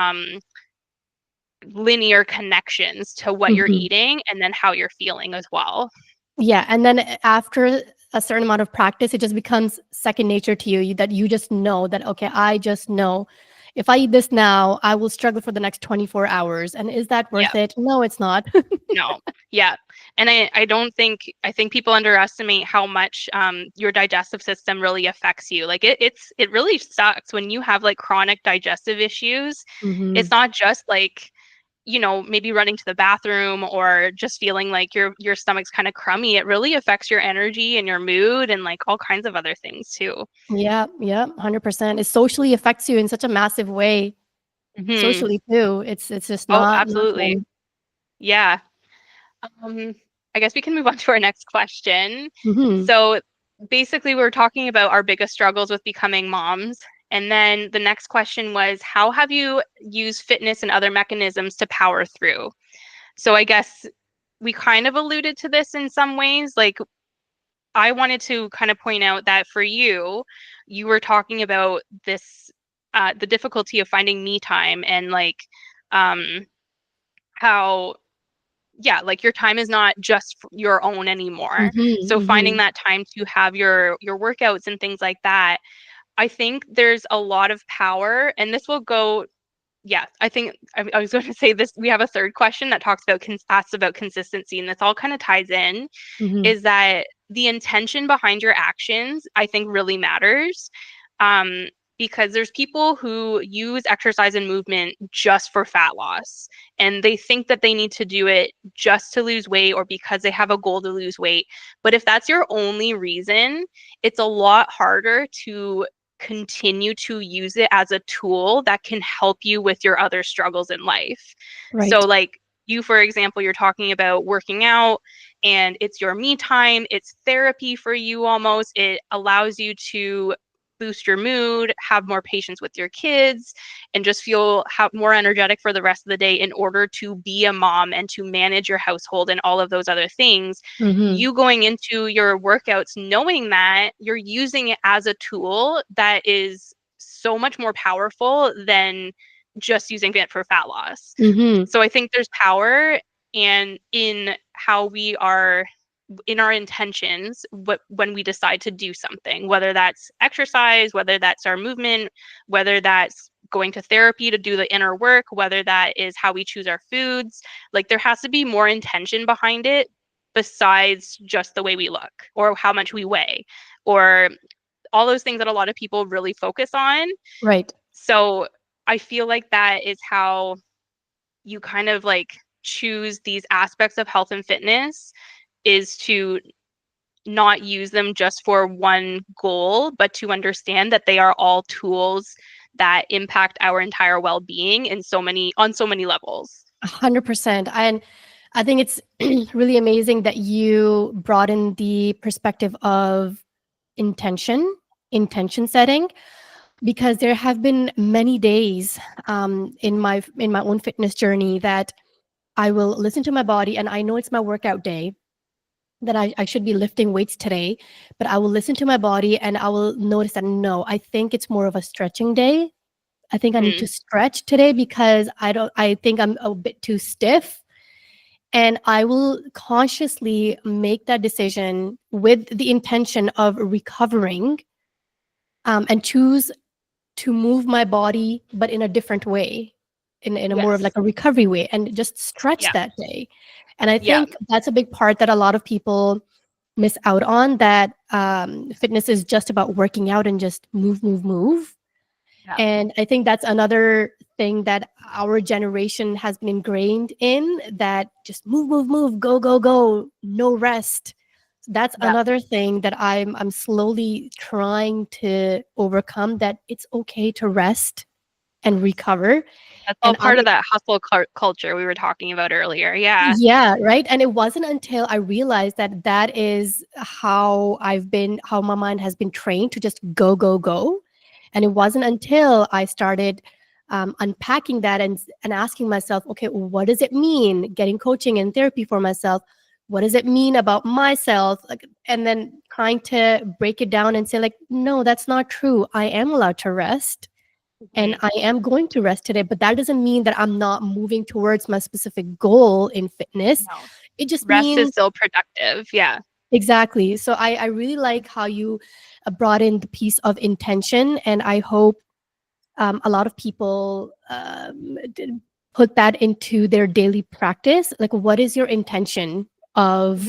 linear connections to what you're Mhm. eating and then how you're feeling as well. Yeah, and then after a certain amount of practice, it just becomes second nature to you, that you just know that, okay, I just know if I eat this now, I will struggle for the next 24 hours. And is that Yeah. worth it? No, it's not. No. Yeah. And I don't think, I think people underestimate how much your digestive system really affects you. Like it really sucks when you have like chronic digestive issues. It's Mhm. not just like, maybe running to the bathroom or just feeling like your stomach's kind of crummy. It really affects your energy and your mood and like all kinds of other things too. Yeah, yeah, 100%. It socially affects you in such a massive way. Hmm. Socially too. It's just Oh, not absolutely. fun. Yeah. Um, I guess we can move on to our next question. Mhm. So basically, we were talking about our biggest struggles with becoming moms. And then the next question was, how have you used fitness and other mechanisms to power through? So I guess we kind of alluded to this in some ways. Like, I wanted to kind of point out that for you, you were talking about this, the difficulty of finding me time, and like, um, how, yeah, like your time is not just your own anymore. Mhm, So finding mhm, that time to have your workouts and things like that, I think there's a lot of power, and this will go, yeah, I think I was going to say this. We have a third question that talks about asks about consistency, and this all kind of ties in, mhm. is that the intention behind your actions, I think, really matters. Um, because there's people who use exercise and movement just for fat loss, and they think that they need to do it just to lose weight or because they have a goal to lose weight. But if that's your only reason, it's a lot harder to continue to use it as a tool that can help you with your other struggles in life. So, Right. like you, for example, you're talking about working out, and it's your me time, it's therapy for you almost. It allows you to boost your mood, have more patience with your kids, and just feel more energetic for the rest of the day in order to be a mom and to manage your household and all of those other things. Mhm, You going into your workouts knowing that you're using it as a tool that is so much more powerful than just using it for fat loss. mhm. So I think there's power and in how we are in our intentions when we decide to do something, whether that's exercise, whether that's our movement, whether that's going to therapy to do the inner work, whether that is how we choose our foods. Like there has to be more intention behind it, besides just the way we look or how much we weigh or all those things that a lot of people really focus on. Right. So I feel like that is how you kind of like choose these aspects of health and fitness, is to not use them just for one goal, but to understand that they are all tools that impact our entire well-being in so many levels. 100%. And I think it's really amazing that you brought in the perspective of intention setting, because there have been many days in my own fitness journey that I will listen to my body, and I know it's my workout day, that I should be lifting weights today, but I will listen to my body and I will notice that no, I think it's more of a stretching day. I think I need to Mm, stretch today because I think I'm a bit too stiff. And I will consciously make that decision with the intention of recovering, and choose to move my body, but in a different way, in a more of like yes. a recovery way, and just stretch Yeah. that day. And I Yeah. think that's a big part that a lot of people miss out on, that fitness is just about working out and just move, move, move. Yeah. And I think that's another thing that our generation has been ingrained in, that just move, move, move, go, go, go, no rest. So that's Yeah. another thing that I'm slowly trying to overcome, that it's okay to rest and recover. That's all And I'm part of that hustle culture we were talking about earlier. Yeah. Yeah, right. And it wasn't until I realized that that is how my mind has been trained to just go, go, go. And it wasn't until I started unpacking that and asking myself, okay, what does it mean getting coaching and therapy for myself? What does it mean about myself? Like, and then trying to break it down and say, like, no, that's not true. I am allowed to rest. And Mhm. I am going to rest today, but that doesn't mean that I'm not moving towards my specific goal in fitness. No. It just Rest is means still productive. Yeah. exactly. So I really like how you brought in the piece of intention, and I hope a lot of people put that into their daily practice. Like, what is your intention of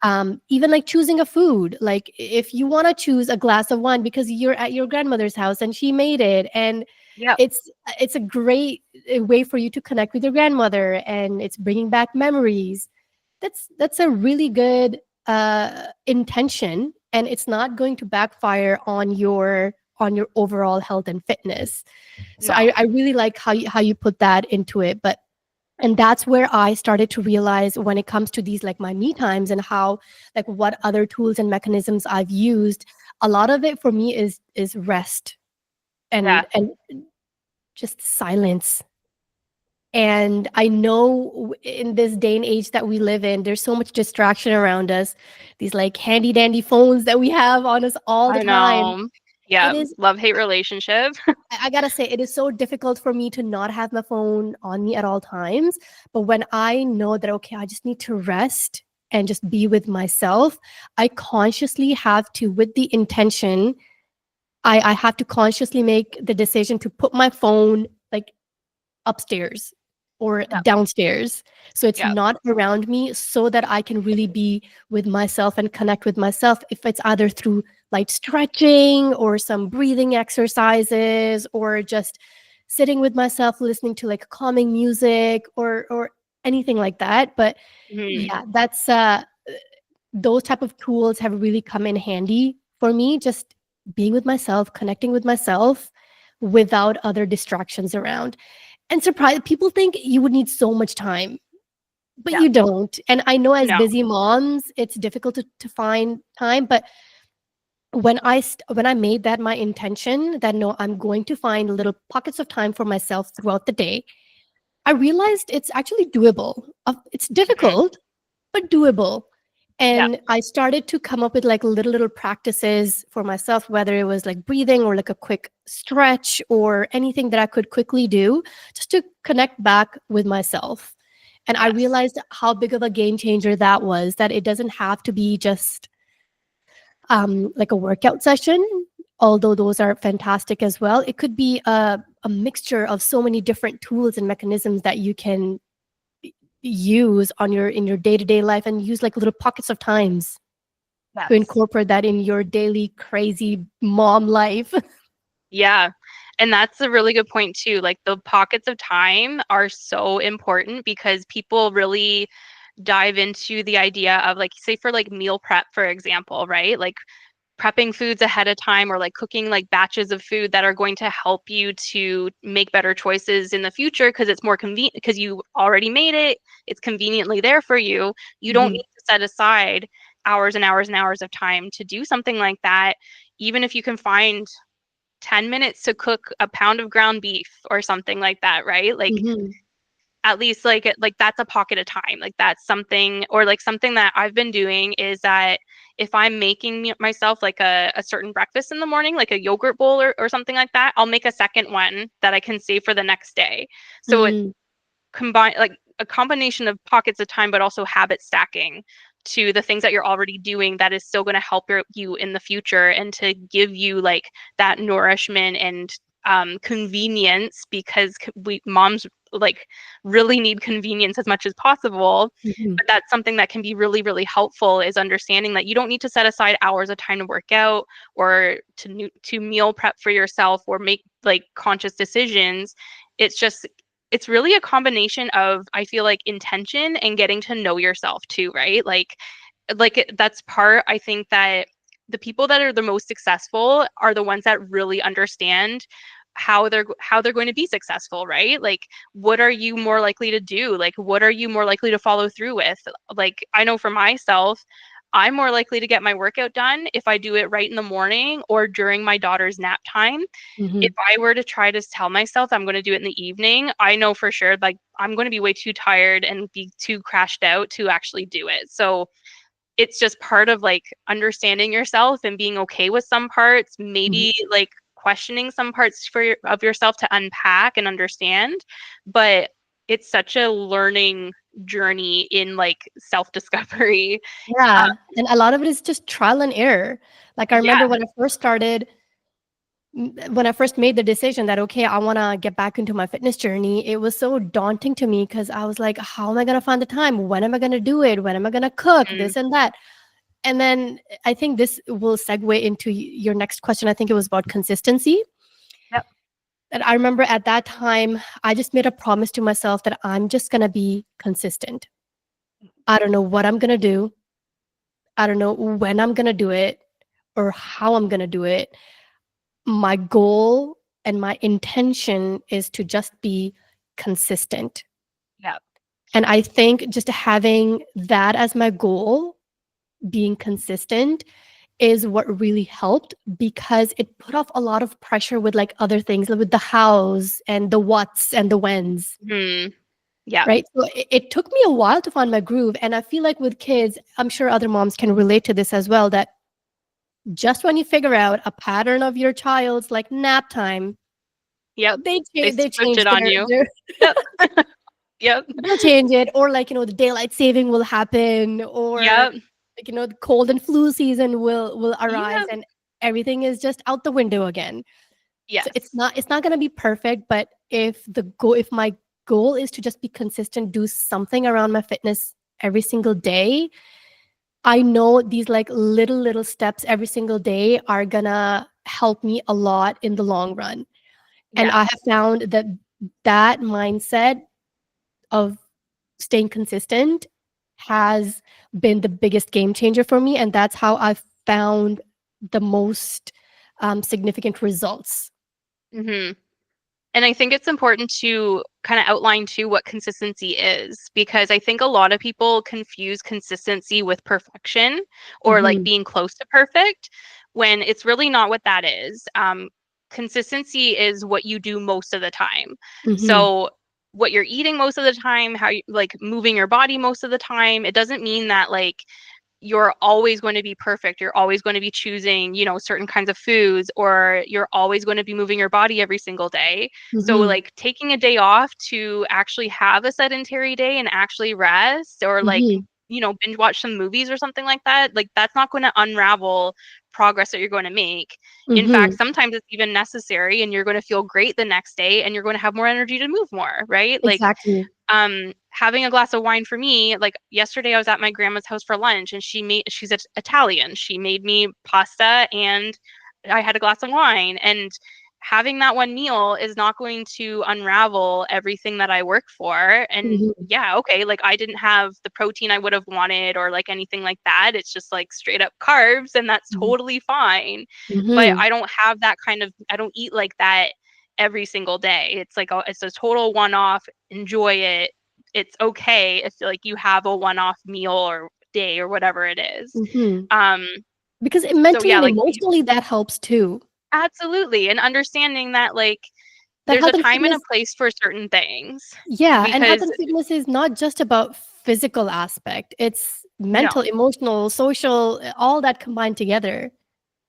Hmm. even like choosing a food? Like, if you want to choose a glass of wine because you're at your grandmother's house and she made it, and Yep. it's a great way for you to connect with your grandmother, and it's bringing back memories. That's a really good intention, and it's not going to backfire on your overall health and fitness. So No. I really like how you put that into it. But and that's where I started to realize, when it comes to these, like, my me times, and how, like, what other tools and mechanisms I've used, a lot of it for me is rest Yeah. and just silence. And I know in this day and age that we live in, there's so much distraction around us. These like handy dandy phones that we have on us all the I time. know. It Yeah. is, Love-hate relationship. I gotta say, it is so difficult for me to not have my phone on me at all times. But when I know that, okay, I just need to rest and just be with myself, I consciously have to, with the intention, I have to consciously make the decision to put my phone like upstairs or Yeah. downstairs, so it's Yeah. not around me, so that I can really be with myself and connect with myself, if it's either through light stretching or some breathing exercises, or just sitting with myself listening to like calming music, or anything like that. But Mhm. yeah, that's those type of tools have really come in handy for me, just being with myself, connecting with myself without other distractions around. And surprise, people think you would need so much time, but Yeah. you don't. And I know as No. busy moms, it's difficult to find time. But when I made that my intention, that no, I'm going to find little pockets of time for myself throughout the day, I realized it's actually doable. It's Mhm. difficult, but doable. Yeah. And I started to come up with like little practices for myself, whether it was like breathing or like a quick stretch or anything that I could quickly do just to connect back with myself. And I Yes. realized how big of a game changer that was, that it doesn't have to be just like a workout session, although those are fantastic as well. It could be a mixture of so many different tools and mechanisms that use on your in your day-to-day life, and use like little pockets of times to Yes. incorporate that in your daily crazy mom life. Yeah. And that's a really good point too. Like the pockets of time are so important because people really dive into the idea of like say for like meal prep for example, right? Like prepping foods ahead of time or like cooking like batches of food that are going to help you to make better choices in the future because it's more convenient because you already made it. It's conveniently there for you. You don't Mhm. need to set aside hours and hours and hours of time to do something like that. Even if you can find 10 minutes to cook a pound of ground beef or something like that, right? Like Mhm. at least like that's a pocket of time. Like that's something or like something that I've been doing is that if I'm making myself like a certain breakfast in the morning, like a yogurt bowl or something like that, I'll make a second one that I can save for the next day. So it Mm. combine like a combination of pockets of time, but also habit stacking to the things that you're already doing that is still going to help you in the future and to give you like that nourishment and convenience because we moms like really need convenience as much as possible. Mhm. But that's something that can be really, really helpful is understanding that you don't need to set aside hours of time to work out or to meal prep for yourself or make like conscious decisions. It's just it's really a combination of I feel like intention and getting to know yourself too, right? That's part I think that the people that are the most successful are the ones that really understand how they're going to be successful, right? Like what are you more likely to do? Like what are you more likely to follow through with? Like I know for myself, I'm more likely to get my workout done if I do it right in the morning or during my daughter's nap time. If Mhm. I were to try to tell myself I'm going to do it in the evening, I know for sure like I'm going to be way too tired and be too crashed out to actually do it. So it's just part of like understanding yourself and being okay with some parts, Mhm. maybe like questioning some parts of yourself to unpack and understand. But it's such a learning journey in like self discovery. Yeah, and a lot of it is just trial and error. Like, I Yeah. remember when I first made the decision that, okay, I wanna get back into my fitness journey, it was so daunting to me because I was like, "How am I gonna find the time? When am I gonna do it? When am I gonna cook?" Mm, This and that. And then I think this will segue into your next question. I think it was about consistency. yep. And I remember at that time, I just made a promise to myself that I'm just gonna be consistent. I don't know what I'm gonna do. I don't know when I'm gonna do it or how I'm gonna do it. My goal and my intention is to just be consistent. Yep. And I think just having that as my goal, being consistent, is what really helped because it put off a lot of pressure with like other things, with the hows and the whats and the whens. Hmm. Yep. Right. So it took me a while to find my groove. And I feel like with kids, I'm sure other moms can relate to this as well, that just when you figure out a pattern of your child's like nap time, Yep. They they switch change it on you. their Yep. Yep. they'll change it, or like, the daylight saving will happen, or Yep. like, the cold and flu season will arise, Yep. and everything is just out the window again. So Yes. it's not gonna be perfect, but if my goal is to just be consistent, do something around my fitness every single day, I know these like little steps every single day are gonna help me a lot in the long run. And Yeah. I have found that that mindset of staying consistent has been the biggest game changer for me, and that's how I've found the most significant results. Hmm. And I think it's important to kind of outline too what consistency is because I think a lot of people confuse consistency with perfection or like Mhm, being close to perfect when it's really not what that is. Consistency is what you do most of the time. mhm, So, what you're eating most of the time, how you like moving your body most of the time, it doesn't mean that like you're always going to be perfect. You're always going to be choosing, certain kinds of foods, or you're always going to be moving your body every single day. So, mhm, like, taking a day off to actually have a sedentary day and actually rest, or like mhm. binge watch some movies or something like that, like that's not going to unravel progress that you're going to make. In fact, Mm-hmm. sometimes it's even necessary, and you're going to feel great the next day, and you're going to have more energy to move more, right? Like Exactly. having a glass of wine for me, like yesterday I was at my grandma's house for lunch, and she's Italian. She made me pasta, and I had a glass of wine, and having that one meal is not going to unravel everything that I work for. And Mm-hmm. yeah, okay, like I didn't have the protein I would have wanted or like anything like that. It's just like straight up carbs, and that's totally fine. But Mm-hmm. I don't eat like that every single day. It's a total one-off. Enjoy it. It's okay if like you have a one-off meal or day or whatever it is. Mm-hmm. Um, Because so mentally yeah, and like emotionally that helps too. absolutely. And understanding that like That there's a health and time and a fitness, place for certain things. yeah, and health Because and fitness is not just about physical aspect. It's mental, no, emotional, social, all that combined together.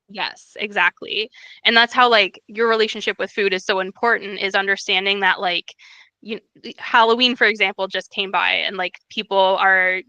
yes, exactly. And that's how like your relationship with food is so important, is understanding that like you Halloween, for example, just came by, and like people are,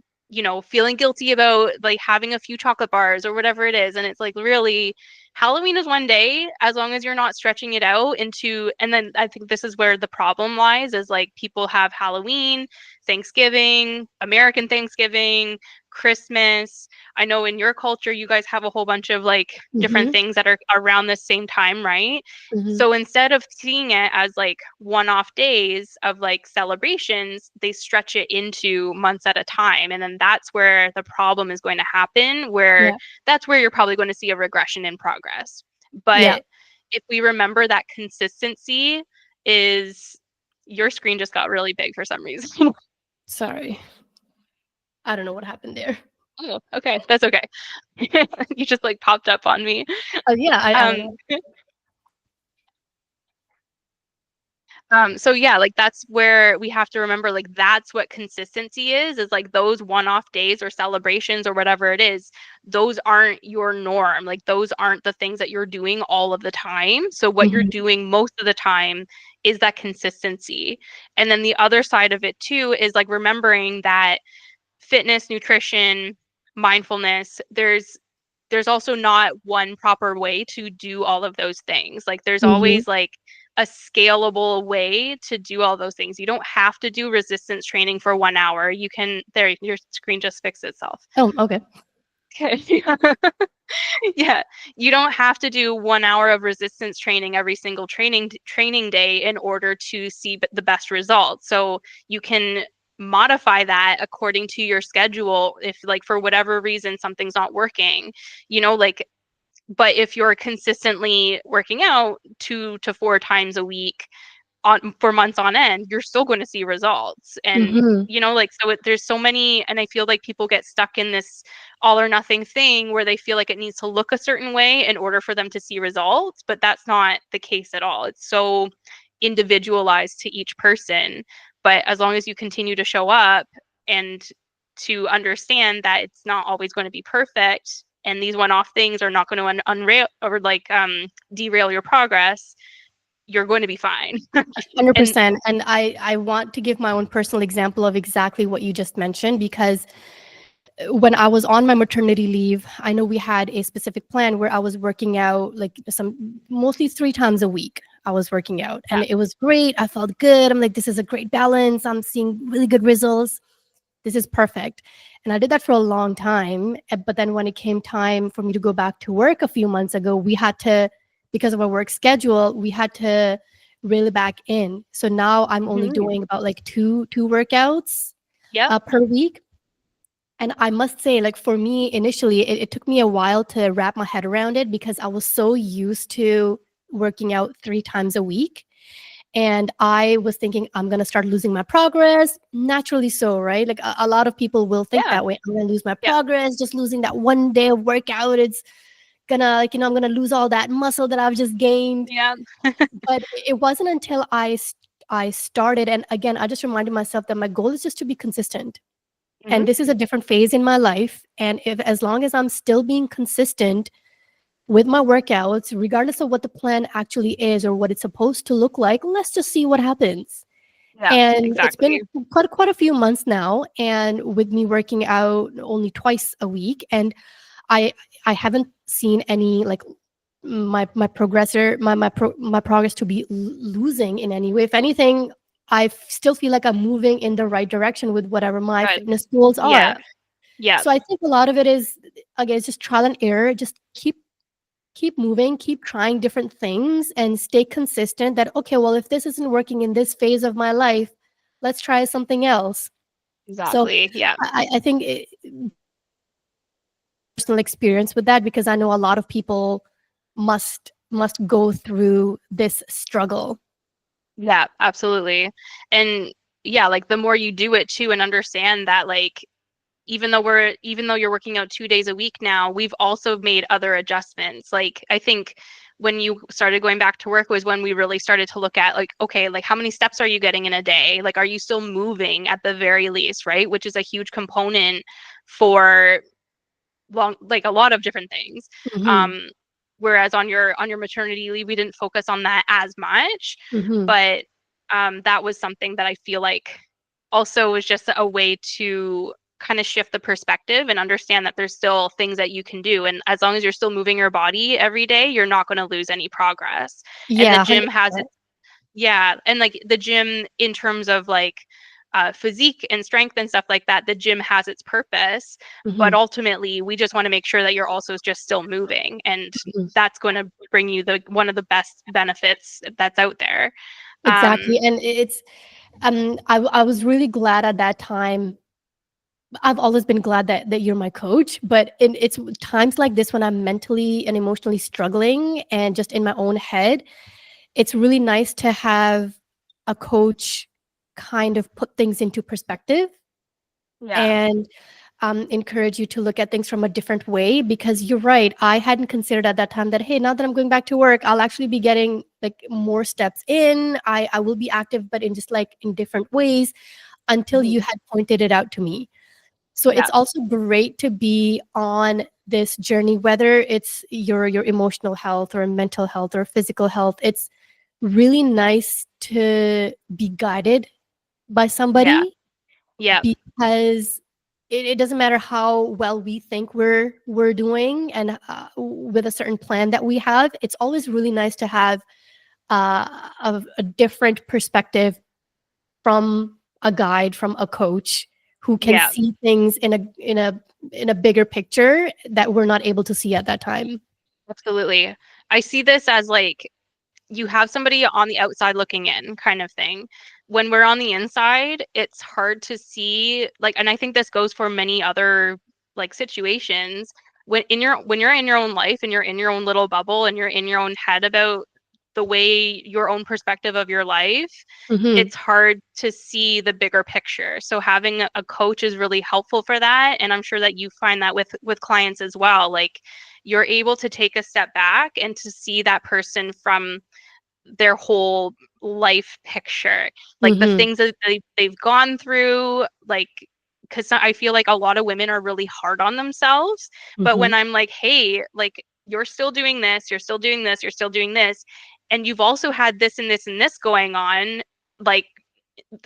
feeling guilty about like having a few chocolate bars or whatever it is. And it's like, really, Halloween is one day, as long as you're not stretching it out into, and then I think this is where the problem lies, is like people have Halloween, Thanksgiving, American Thanksgiving, Christmas. I know in your culture, you guys have a whole bunch of like different Mm-hmm. things that are around the same time, right? Mm-hmm. So instead of seeing it as like one-off days of like celebrations, they stretch it into months at a time. And then that's where the problem is going to happen, where Yeah. that's where you're probably going to see a regression in progress. Yeah. But if we remember that consistency is, your screen just got really big for some reason. Sorry. I don't know what happened there. Oh, okay. That's okay. You just like popped up on me. Oh yeah, I don't Um, know. so yeah, like that's where we have to remember, like that's what consistency is like those one-off days or celebrations or whatever it is, those aren't your norm. Like those aren't the things that you're doing all of the time. So what you're Mm-hmm. doing most of the time is that consistency. And then the other side of it too is like remembering that fitness, nutrition, mindfulness, there's also not one proper way to do all of those things. Like there's Mm-hmm. always like a scalable way to do all those things. You don't have to do resistance training for 1 hour. You can, there, your screen just fixed itself. Oh, okay. Okay. Yeah, you don't have to do 1 hour of resistance training every single training day in order to see the best results. So you can modify that according to your schedule if like for whatever reason something's not working, like, but if you're consistently working out 2 to 4 times a week on for months on end, you're still going to see results. And Mm-hmm. like so there's so many, and I feel like people get stuck in this all or nothing thing where they feel like it needs to look a certain way in order for them to see results, but that's not the case at all. It's so individualized to each person. But as long as you continue to show up and to understand that it's not always going to be perfect, and these one-off things are not going to unrail or like derail your progress, you're going to be fine. And 100%. And I want to give my own personal example of exactly what you just mentioned, because when I was on my maternity leave, I know we had a specific plan where I was working out like mostly 3 times a week. I was working out yeah. and it was great. I felt good. I'm like, this is a great balance. I'm seeing really good results. This is perfect. And I did that for a long time. But then when it came time for me to go back to work a few months ago, we had to, because of our work schedule, we had to reel it back in. So now I'm only Mhm. doing about like two workouts Yep. per week. And I must say, like for me, initially, it took me a while to wrap my head around it because I was so used to working out 3 times a week. And I was thinking, I'm going to start losing my progress. Naturally so, right? Like a lot of people will think Yeah. that way. I'm going to lose my Yeah. progress, just losing that one day of workout. It's gonna, like, I'm going to lose all that muscle that I've just gained. Yeah. But it wasn't until I started. And again, I just reminded myself that my goal is just to be consistent. Hmm. And this is a different phase in my life. And if, as long as I'm still being consistent with my workouts, regardless of what the plan actually is or what it's supposed to look like, let's just see what happens. Yeah, And it's been exactly. quite a few months now, and with me working out only twice a week, and I I haven't seen any like my progress to be losing in any way. If anything, still feel like I'm moving in the right direction with whatever my Good. fitness goals are. Yeah. Yeah. So I think a lot of it is, again, it's just trial and error. Just keep moving, keep trying different things, and stay consistent. That okay, well, if this isn't working in this phase of my life, let's try something else. So Exactly. Yeah. I think personal experience with that, because I know a lot of people must go through this struggle. Yeah, absolutely. And yeah, like the more you do it too and understand that like even though you're working out 2 days a week now, we've also made other adjustments. Like I think when you started going back to work was when we really started to look at like, okay, like how many steps are you getting in a day? Like, are you still moving at the very least, right? Which is a huge component for long, like a lot of different things. Hmm. Um, Whereas on your maternity leave, we didn't focus on that as much, Hmm. but that was something that I feel like also was just a way to kind of shift the perspective and understand that there's still things that you can do. And as long as you're still moving your body every day, you're not going to lose any progress. And the Yeah, gym has 100%. its yeah, and like the gym in terms of like physique and strength and stuff like that, the gym has its purpose, but Hmm. ultimately we just want to make sure that you're also just still moving, and Hmm. that's going to bring you the one of the best benefits that's out there. Um, Exactly, and I was really glad at that time. I've always been glad that you're my coach, but it's times like this when I'm mentally and emotionally struggling and just in my own head, it's really nice to have a coach kind of put things into perspective yeah, and encourage you to look at things from a different way, because you're right. I hadn't considered at that time that, hey, now that I'm going back to work, I'll actually be getting like more steps in. I will be active, but in just like in different ways, until mhm, you had pointed it out to me. So yeah, it's also great to be on this journey, whether it's your emotional health or mental health or physical health. It's really nice to be guided by yeah, somebody, yeah, because it doesn't matter how well we think we're doing, and with a certain plan that we have, it's always really nice to have a different perspective from a guide, from a coach who can yeah, see things in a bigger picture that we're not able to see at that time. absolutely. I see this as like you have somebody on the outside looking in kind of thing. When we're on the inside, it's hard to see like, and I think this goes for many other like situations when you're in your own life and you're in your own little bubble and you're in your own head about the way your own perspective of your life, Hmm. it's hard to see the bigger picture. So having a coach is really helpful for that, and I'm sure that you find that with clients as well. Like you're able to take a step back and to see that person from their whole life picture, like the Hmm. things that they've gone through, like because I feel like a lot of women are really hard on themselves. But when Hmm. I'm like, hey, like you're still doing this, you're still doing this, you're still doing this, and you've also had this and this and this going on, like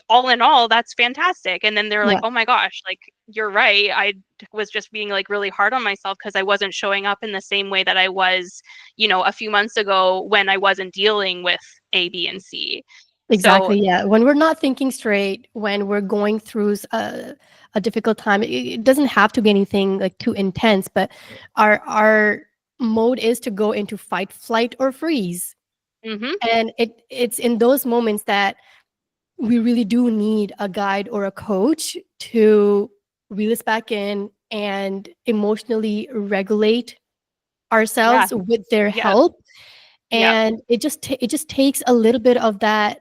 all in all, that's fantastic. And then they're like, Yeah, oh my gosh, like you're right. I was just being like really hard on myself because I wasn't showing up in the same way that I was, a few months ago when I wasn't dealing with A, B, and C. So, exactly. Yeah, when we're not thinking straight, when we're going through a difficult time, it doesn't have to be anything like too intense, but our mode is to go into fight, flight, or freeze. mm-hmm, And it's in those moments that we really do need a guide or a coach to reel us back in and emotionally regulate yeah, ourselves with their yeah, help. yeah, And it just takes a little bit of that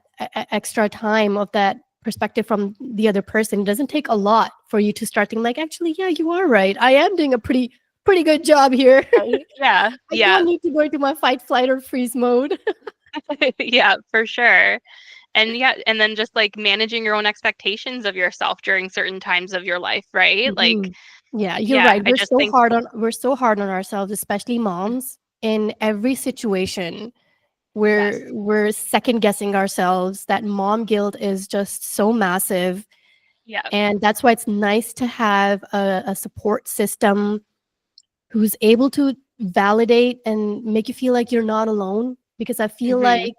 extra time, of that perspective from the other person. It doesn't take a lot for you to start thinking like, actually, yeah, you are right, I am doing a pretty good job here. right, yeah, I don't yeah, need to go into my fight, flight, or freeze mode. yeah, for sure. And yeah, and then just like managing your own expectations of yourself during certain times of your life, right? Like, Mhm. Yeah, you're yeah, right. I just think, We're so hard on ourselves, especially moms, in every situation. Yes. we're second guessing ourselves. That mom guilt is just so massive, Yeah. and that's why it's nice to have a support system who's able to validate and make you feel like you're not alone. Because I feel Mhm. like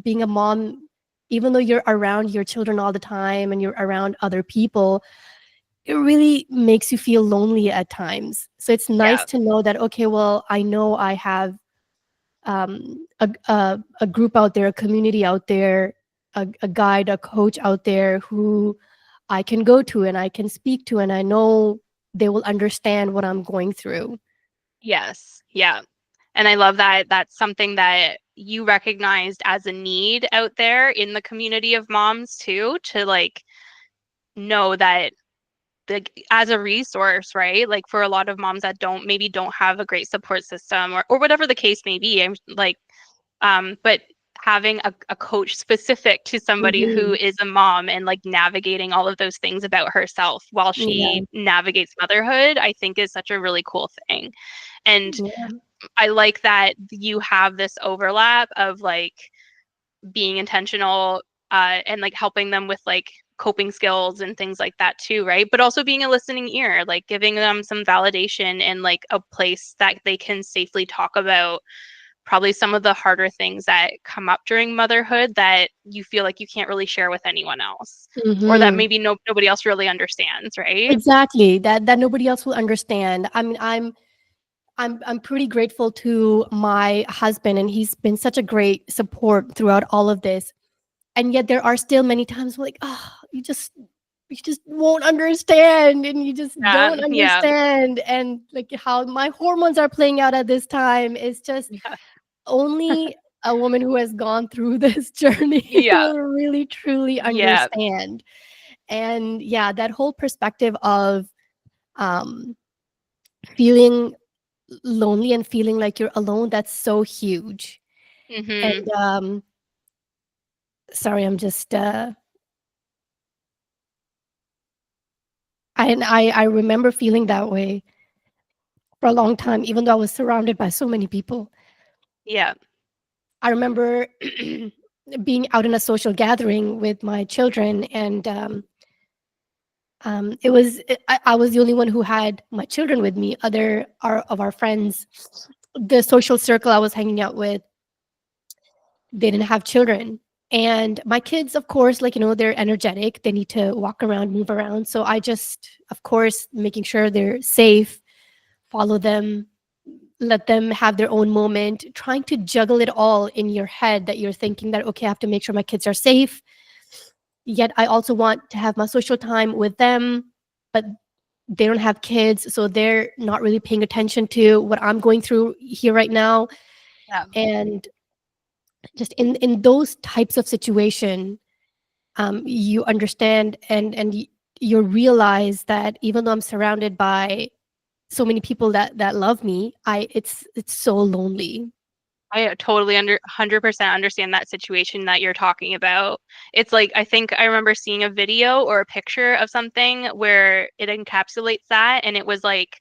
being a mom, even though you're around your children all the time and you're around other people, it really makes you feel lonely at times. So it's nice Yeah. to know that, okay, well, I know I have a group out there, a community out there, a guide, a coach out there who I can go to and I can speak to, and I know they will understand what I'm going through. Yes. Yeah. And I love that that's something that you recognized as a need out there in the community of moms too, to like know that the as a resource, right? Like for a lot of moms that don't have a great support system or whatever the case may be. I'm like but having a coach specific to somebody who Mhm. is a mom and like navigating all of those things about herself while Yeah, she navigates motherhood, I think is such a really cool thing. And yeah. I like that you have this overlap of like being intentional and like helping them with like coping skills and things like that too, right? But also being a listening ear, like giving them some validation and like a place that they can safely talk about probably some of the harder things that come up during motherhood that you feel like you can't really share with anyone else or that Mhm. maybe nobody else really understands, right? Exactly, that nobody else will understand. I mean, I'm pretty grateful to my husband, and he's been such a great support throughout all of this. And yet there are still many times where like, oh, you just won't understand, and you just Yeah, don't yeah, understand, and like how my hormones are playing out at this time is just yeah, only a woman who has gone through this journey yeah, will really truly yeah. understand. And yeah, that whole perspective of um feeling lonely and feeling like you're alone, that's so huge. And Hmm. sorry, I'm just I remember feeling that way for a long time, even though I was surrounded by so many people. Yeah. I remember being out in a social gathering with my children, and I was the only one who had my children with me. Other of our friends, the social circle I was hanging out with, they didn't have children. And my kids, of course, like, they're energetic. They need to walk around, move around. So I just, of course, making sure they're safe, follow them, let them have their own moment, trying to juggle it all in your head, that you're thinking that, okay, I have to make sure my kids are safe. Yet I also want to have my social time with them, but they don't have kids. So they're not really paying attention to what I'm going through here right now. Yeah. And just in those types of situation, you understand, and you realize that even though I'm surrounded by so many people that love me, it's so lonely. I totally 100% understand that situation that you're talking about. It's like I think I remember seeing a video or a picture of something where it encapsulates that, and it was like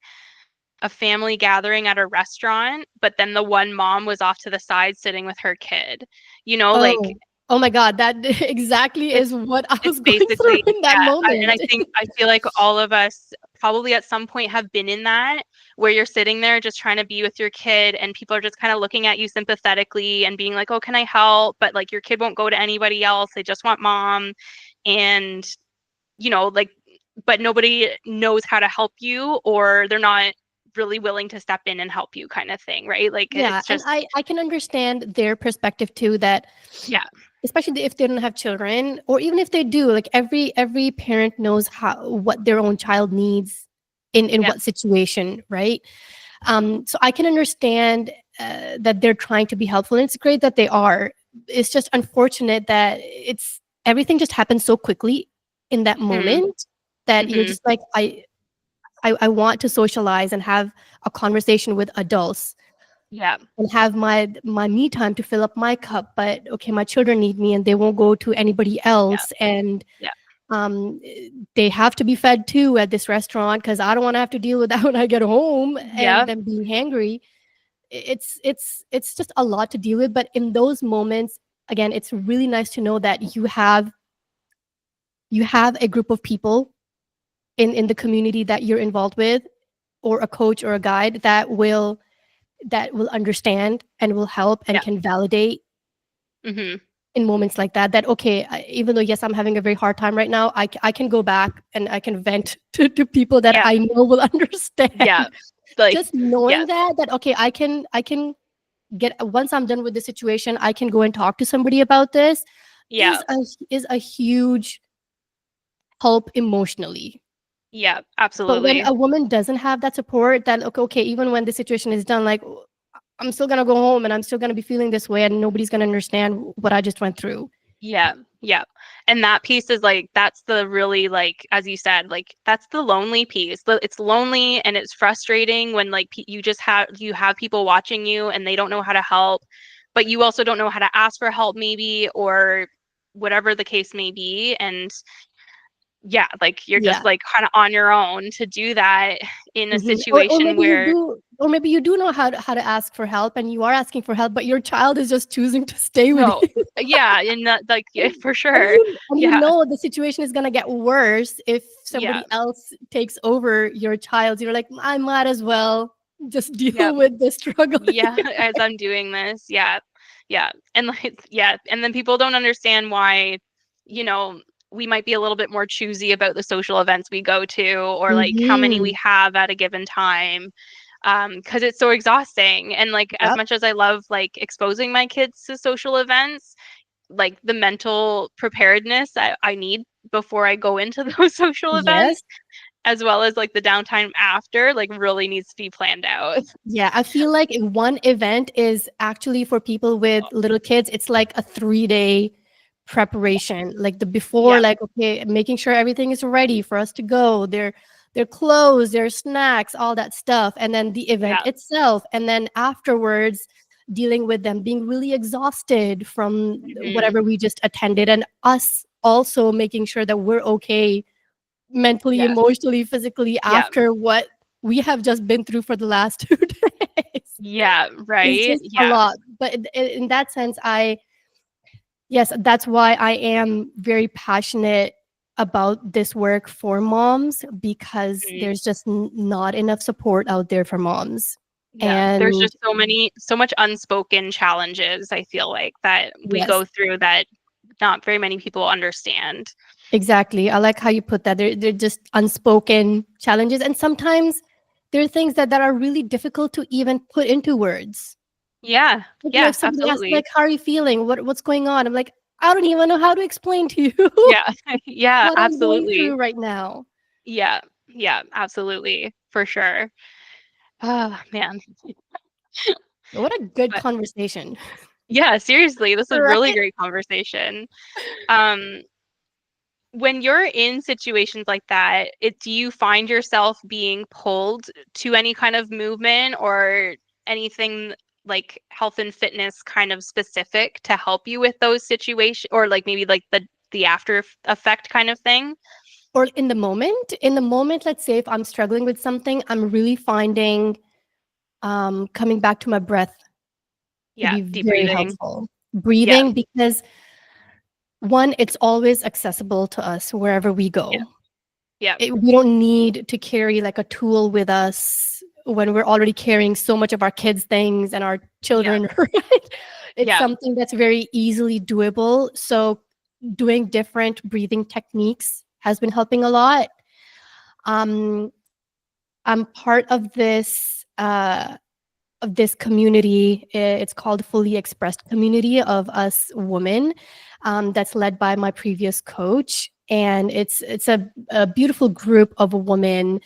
a family gathering at a restaurant, but then the one mom was off to the side sitting with her kid. Like Oh, oh my God, that exactly it's is what I it's was going through basically, in that yeah, and moment. I feel like all of us probably at some point have been in that, where you're sitting there just trying to be with your kid and people are just kind of looking at you sympathetically and being like, "Oh, can I help?" But like your kid won't go to anybody else. They just want mom. And like but nobody knows how to help you, or they're not really willing to step in and help you kind of thing, right? Like Yeah, it's and just I can understand their perspective too, that yeah. especially if they don't have children, or even if they do, like every parent knows how what their own child needs in Yep. what situation, right? So I can understand that they're trying to be helpful, and it's great that they are. It's just unfortunate that it's everything just happens so quickly in that Mhm. moment, that you're Mhm. just like, I want to socialize and have a conversation with adults Yeah. and have my me time to fill up my cup, but okay, my children need me and they won't go to anybody Yeah. else, and Yeah. um they have to be fed too at this restaurant because I don't want to have to deal with that when I get home, and Yeah. them being hangry. it's just a lot to deal with. But in those moments, again, it's really nice to know that you have a group of people in the community that you're involved with, or a coach or a guide that will understand and will help and Yeah. can validate Hmm. in moments like that. That okay, even though yes, I'm having a very hard time right now, I can go back and I can vent to people that Yeah. I know will Yeah. understand. Like, Just knowing yes. that okay, I can get, once I'm done with the situation, I can go and talk to somebody about this, Yeah. is a huge help emotionally. Yeah. But when Absolutely. a woman doesn't have that support, that okay, even when the situation is done, like I'm still gonna go home and I'm still gonna be feeling this way, and nobody's gonna understand what I just went through. Yeah, yeah. And that piece is like that's the really like as you said, like that's the lonely piece. It's lonely and it's frustrating when like you have people watching you and they don't know how to help, but you also don't know how to ask for help maybe or whatever the case may be. And yeah, like you're Yeah. just like kind of on your own to do that in a Or situation maybe you where do, or maybe you do know how to ask for help, and you are asking for help, but your child is just choosing to stay with no, you. yeah, and that like yeah, and, for and sure. you Yeah, know the situation is gonna get worse if yeah. somebody else takes over your child. You're like, I might as well just Yeah. deal with the struggle Yeah, here. as I'm doing this. Yeah. Yeah. And like, yeah. And then people don't understand why, you know, we might be a little bit more choosy about the social events we go to or like how many we Mm-hmm. have at a given time. Because it's so exhausting. And like, as Yep. much as I love like exposing my kids to social events, like the mental preparedness I need before I go into those social events, Yes. as well as like the downtime after, like really needs to be planned out. Yeah, I feel like one event is actually for people with little kids. It's like a 3 day preparation. Like the before, Yeah. like okay, making sure everything is ready for us to go. Their clothes, their snacks, all that stuff, and then the event Yeah. itself, and then afterwards, dealing with them being really exhausted from Hmm. whatever we just attended, and us also making sure that we're okay mentally, Yes. emotionally, physically Yeah. after what we have just been through for the last 2 days. Yeah. It's Right. just a Yeah. lot. But in that sense, yes, that's why I am very passionate about this work for moms, because Mhm. there's just not enough support out there for moms. Yeah. There's And just so much unspoken challenges, I feel like, that we yes, go through that not very many people understand. exactly. I like how you put that. They're just unspoken challenges. And sometimes there are things that are really difficult to even put into words. Yeah. Like Yeah. somebody asks, Absolutely. like, "How are you feeling? What's going on?" I'm like, "I don't even know how to explain to you Yeah. Yeah. what I'm going Absolutely. through right now." Yeah. Yeah. Absolutely. For sure. Oh, man. What a good But conversation, yeah, seriously, this is really right? great conversation. Um, when you're in situations like that, do you find yourself being pulled to any kind of movement or anything like health and fitness kind of specific to help you with those situations or like maybe like the after effect kind of thing? Or in the moment, let's say if I'm struggling with something, I'm really finding coming back to my breath to Yeah, be deep very breathing. helpful. Yeah, Breathing, because one, it's always accessible to us wherever we yeah, go. yeah, We don't need to carry like a tool with us when we're already carrying so much of our kids' things and our yeah, children, right? It's yeah. something that's very easily doable. So, doing different breathing techniques has been helping a lot. Um, I'm part of this community. It's called Fully Expressed Community of Us Women. That's led by my previous coach, and it's a beautiful group of women.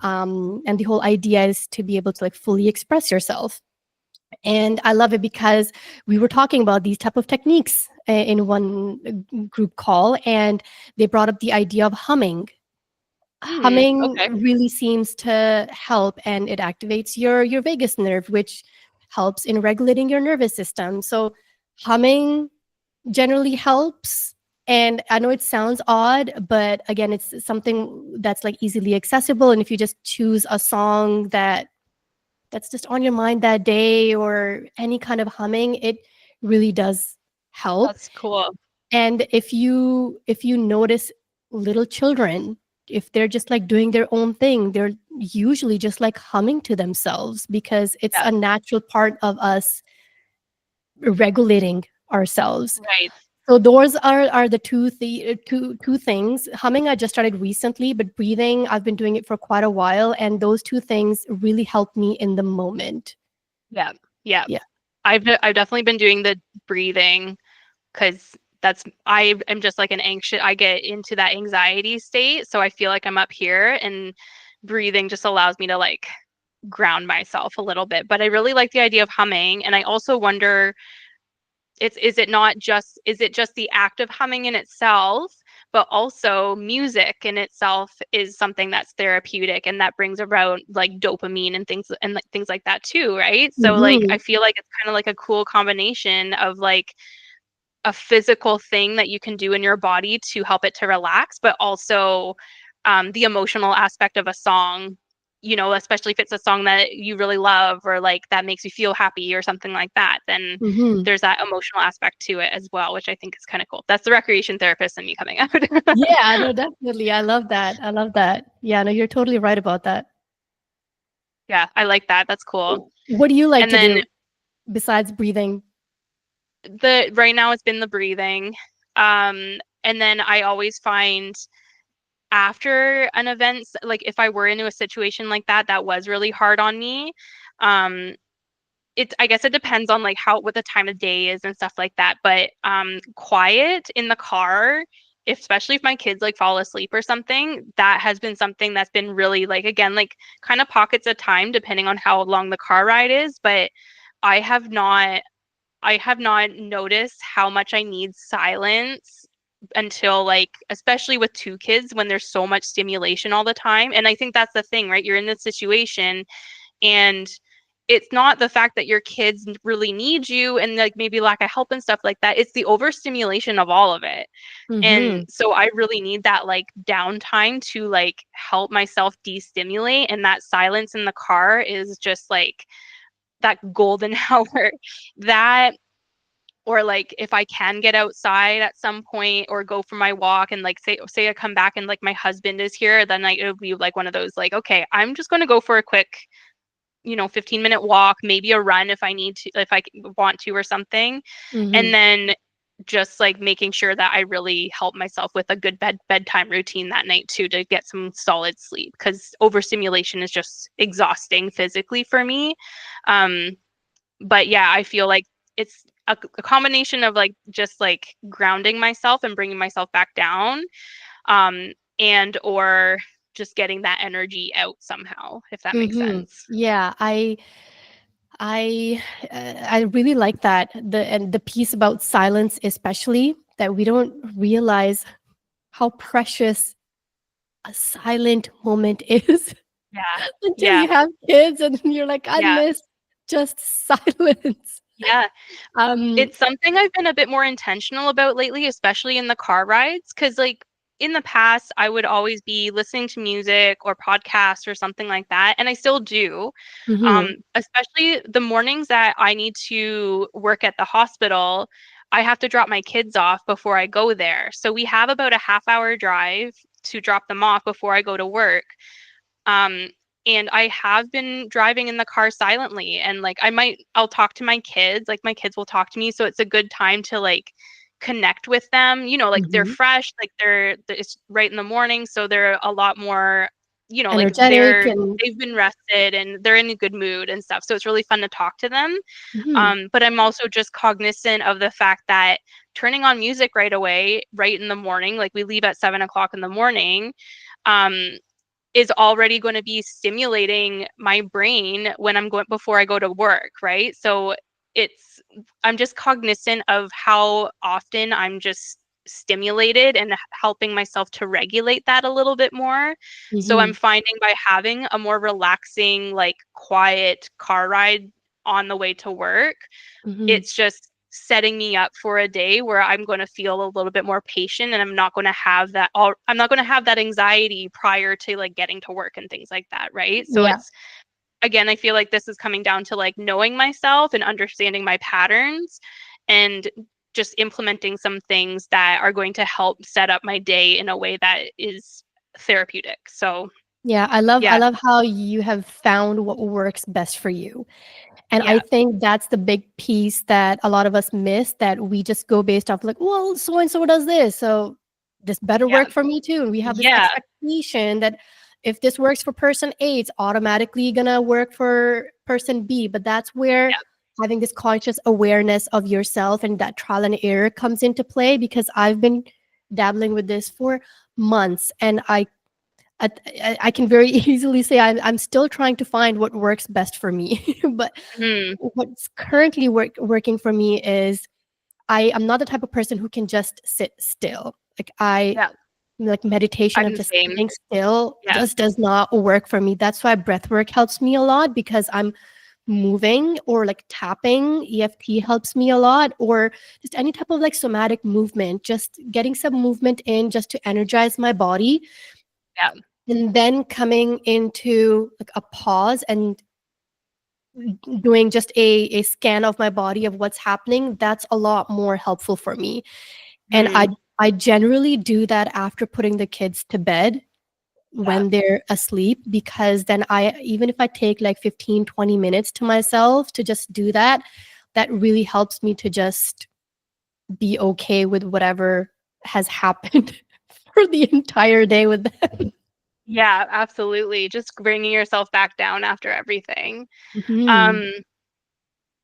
And the whole idea is to be able to like fully express yourself. And I love it because we were talking about these type of techniques in one group call, and they brought up the idea of humming. Humming Okay. really seems to help, and it activates your vagus nerve, which helps in regulating your nervous system. So humming generally helps. And I know it sounds odd, but again, it's something that's like easily accessible. And if you just choose a song that that's just on your mind that day, or any kind of humming, it really does help. That's cool. And if you notice little children, if they're just like doing their own thing, they're usually just like humming to themselves, because it's Yeah. a natural part of us regulating ourselves. Right. So those are the two things. Humming I just started recently, but breathing I've been doing it for quite a while, and those two things really help me in the moment. Yeah. Yeah. Yeah. I've definitely been doing the breathing because I am just like I get into that anxiety state. So I feel like I'm up here, and breathing just allows me to like ground myself a little bit. But I really like the idea of humming. And I also wonder, is it just the act of humming in itself, but also music in itself is something that's therapeutic, and that brings around like dopamine and like things like that too, right? So like Hmm. I feel like it's kind of like a cool combination of like a physical thing that you can do in your body to help it to relax, but also the emotional aspect of a song, especially if it's a song that you really love or like that makes you feel happy or something like that, then Hmm. there's that emotional aspect to it as well, which I think is kind of cool. That's the recreation therapist in me coming out. Yeah, no, definitely. I love that. I love that. Yeah, no, you're totally right about that. Yeah, I like that. That's cool. What do you like And to then do besides breathing? the right now it's been the breathing. And then I always find after an event, like if I were into a situation like that was really hard on me, um I guess it depends on like what the time of day is and stuff like that, but quiet in the car, especially if my kids like fall asleep or something, that has been something that's been really like, again, like kind of pockets of time depending on how long the car ride is, but I have not I have not noticed how much I need silence until like, especially with two kids when there's so much stimulation all the time. And I think that's the thing, right? You're in this situation, and it's not the fact that your kids really need you and like maybe lack of help and stuff like that. It's the overstimulation of all of it. And Hmm. so I really need that like downtime to like help myself destimulate. And that silence in the car is just like that golden hour. That, or like if I can get outside at some point or go for my walk, and like say I come back and like my husband is here, then like it'll be like one of those like, okay, I'm just going to go for a quick 15-minute walk, maybe a run if I need to, if I want to or something. And Hmm. then just like making sure that I really help myself with a good bedtime routine that night too, to get some solid sleep, because overstimulation is just exhausting physically for me. um but yeah, I feel like it's a combination of like just like grounding myself and bringing myself back down, and or just getting that energy out somehow, if that makes Hmm. sense. Yeah, I really like that, the piece about silence, especially that we don't realize how precious a silent moment is Yeah. until Yeah. you have kids, and then you're like, I Yeah. miss just silence. Yeah. Um, It's something I've been a bit more intentional about lately, especially in the car rides. Cause like in the past, I would always be listening to music or podcasts or something like that. And I still do. mhm, Especially the mornings that I need to work at the hospital, I have to drop my kids off before I go there. So we have about a half-hour drive to drop them off before I go to work. Um, and I have been driving in the car silently, and like I'll talk to my kids, like my kids will talk to me, so it's a good time to like connect with them. Like they're mhm. fresh, like it's right in the morning, so they're a lot more, like Energetic and they've been rested and they're in a good mood and stuff. So it's really fun to talk to them. mhm, But I'm also just cognizant of the fact that turning on music right away, right in the morning, like we leave at 7 o'clock in the morning, um, is already going to be stimulating my brain when I'm going before I go to work, right? So it's I'm just cognizant of how often I'm just stimulated and helping myself to regulate that a little bit more. So I'm mhm, finding by having a more relaxing, like quiet car ride on the way to work, mhm. it's just setting me up for a day where I'm going to feel a little bit more patient, and I'm not going to have that anxiety prior to like getting to work and things like that, right? So Yeah. again, I feel like this is coming down to like knowing myself and understanding my patterns and just implementing some things that are going to help set up my day in a way that is therapeutic. So, Yeah, I yeah, love how you have found what works best for you. And I yeah, think that's the big piece that a lot of us miss, that we just go based off like, well, so and so does this, so this better yeah, work for me too. And we have this yeah, expectation that if this works for person A, it's automatically gonna work for person B. But that's where yeah, having this conscious awareness of yourself and that trial and error comes into play, because I've been dabbling with this for months, and I can very easily say I'm still trying to find what works best for me. But mhm, what's currently working for me is I am not the type of person who can just sit still. yeah, Like meditation I'm of the just same. sitting still Yeah, just does not work for me. That's why breath work helps me a lot, because I'm moving, or like tapping. EFT helps me a lot, or just any type of like somatic movement, just getting some movement in just to energize my body, yeah, and then coming into like a pause and doing just a scan of my body of what's happening. That's a lot more helpful for me. And mhm, I generally do that after putting the kids to bed, yeah, when they're asleep, because then I, even if I take like 15-20 minutes to myself to just do that, that really helps me to just be okay with whatever has happened for the entire day with them. yeah, absolutely. Just bringing yourself back down after everything. Mhm. Um,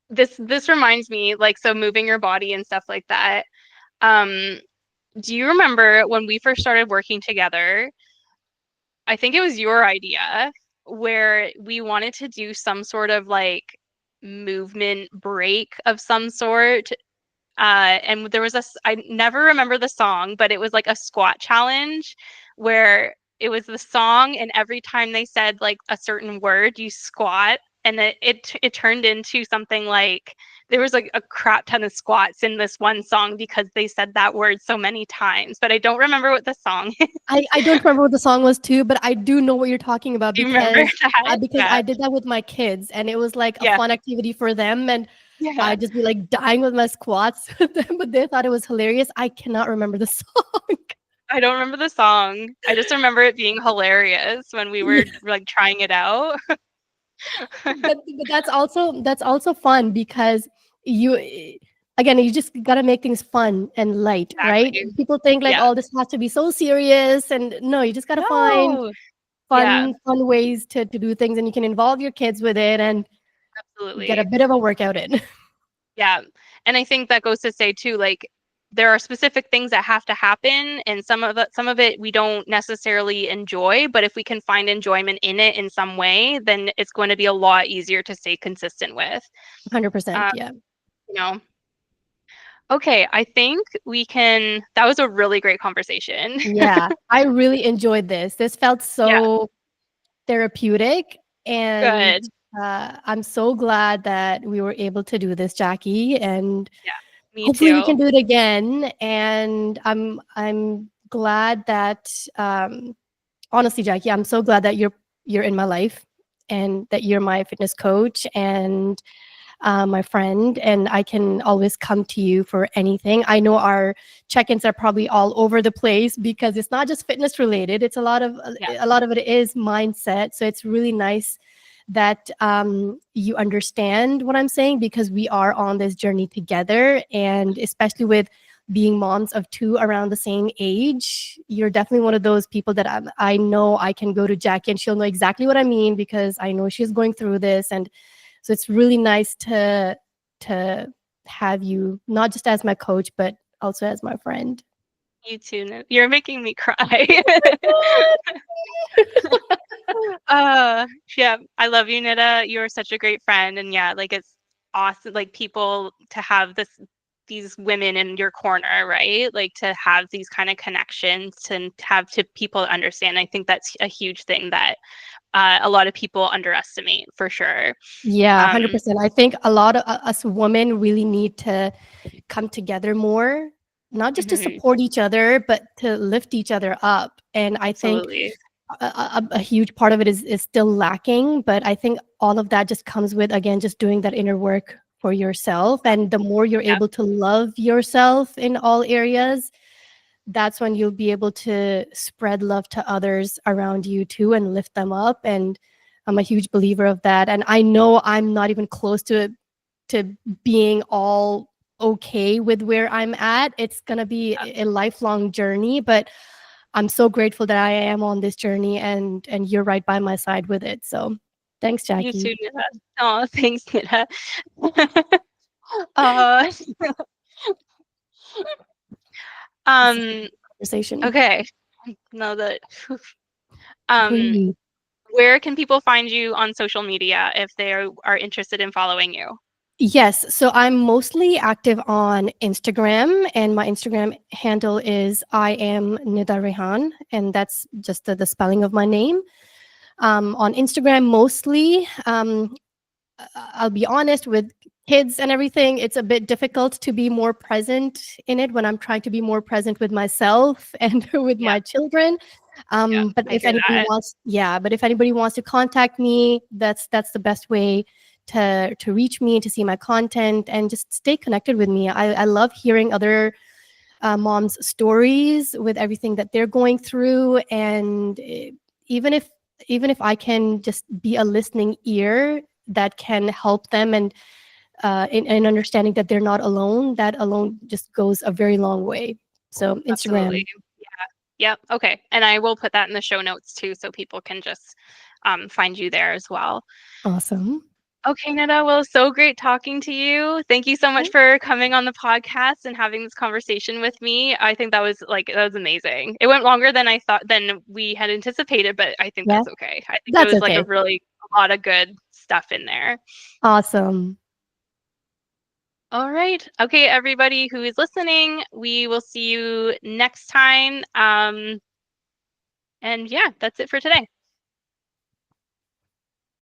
this reminds me, like, so moving your body and stuff like that. Um, do you remember when we first started working together? I think it was your idea where we wanted to do some sort of like movement break of some sort. And there was I never remember the song, but it was like a squat challenge where it was the song, and every time they said like a certain word, you squat, and it turned into something like there was like a crap ton of squats in this one song because they said that word so many times, but I don't remember what the song is. I don't remember what the song was too, but I do know what you're talking about, Do you remember that? because Yeah. I did that with my kids, and it was like a Yeah. fun activity for them, and Yeah. I'd just be like dying with my squats with them, but they thought it was hilarious. I cannot remember the song. I don't remember the song. I just remember it being hilarious when we were Yeah, like trying it out. but that's also fun, because you again, you just gotta make things fun and light, right? Exactly. People think like, Yeah. oh, this has to be so serious, and no, you just gotta find No. Yeah, fun ways to do things, and you can involve your kids with it and get a absolutely. bit of a workout in. Yeah. And I think that goes to say too, like there are specific things that have to happen and some of it we don't necessarily enjoy, but if we can find enjoyment in it in some way, then it's going to be a lot easier to stay consistent with. 100%, Um, yeah. you know. Okay, I think we can that was a really great conversation. Yeah, I really enjoyed this. This felt Yeah, so therapeutic, and good. I'm so glad that we were able to do this, Jackie, and Yeah, me hopefully we can too. do it again. And I'm glad that honestly, Jackie, I'm so glad that you're in my life, and that you're my fitness coach, and my friend, and I can always come to you for anything. I know our check-ins are probably all over the place, because it's not just fitness related. It's Yeah, a lot of it is mindset. So it's really nice that you understand what I'm saying, because we are on this journey together, and especially with being moms of two around the same age, you're definitely one of those people that I know I can go to Jackie and she'll know exactly what I mean, because I know she's going through this. And so it's really nice to have you not just as my coach, but also as my friend. you too. You're making me cry. Yeah, I love you, Nida. You're such a great friend, and yeah, like it's awesome, like people to have these women in your corner, right? Like to have these kind of connections and to have to people understand. I think that's a huge thing that a lot of people underestimate for sure. Yeah, Um, 100%. I think a lot of us women really need to come together more, not just to mhm, support each other, but to lift each other up. And I think absolutely. a huge part of it is still lacking, but I think all of that just comes with, again, just doing that inner work for yourself. And the more you're Yeah, able to love yourself in all areas, that's when you'll be able to spread love to others around you too and lift them up. And I'm a huge believer of that. And I know I'm not even close to being all okay with where I'm at. It's going to be a lifelong journey, but I'm so grateful that I am on this journey, and you're right by my side with it. So thanks, you too, Jackie. Nida. Oh, thanks, Nida. uh, This is a um, conversation. okay. Now that um, Breathe. where can people find you on social media if they are interested in following you? Yes, so I'm mostly active on Instagram, and my Instagram handle is I am Nida Rehan, and that's just the spelling of my name. On Instagram, mostly, I'll be honest, with kids and everything, it's a bit difficult to be more present in it when I'm trying to be more present with myself and with Yeah, my children. yeah, But I if hear anybody that. wants, yeah, but if anybody wants to contact me, that's the best way to reach me, to see my content, and just stay connected with me. I love hearing other moms' stories with everything that they're going through, and even if even if I can just be a listening ear that can help them, and in understanding that they're not alone, that alone just goes a very long way. So Absolutely. Instagram. Yeah. Yep. Okay. And I will put that in the show notes too, so people can just find you there as well. Awesome. Okay, Nida. Well, so great talking to you. Thank you so much for coming on the podcast and having this conversation with me. I think that was amazing. It went longer than I thought than we had anticipated, but I think Yeah, that's okay. I think it that's was like okay. a lot of good stuff in there. Awesome. All right. Okay, everybody who is listening, we will see you next time. And yeah, that's it for today.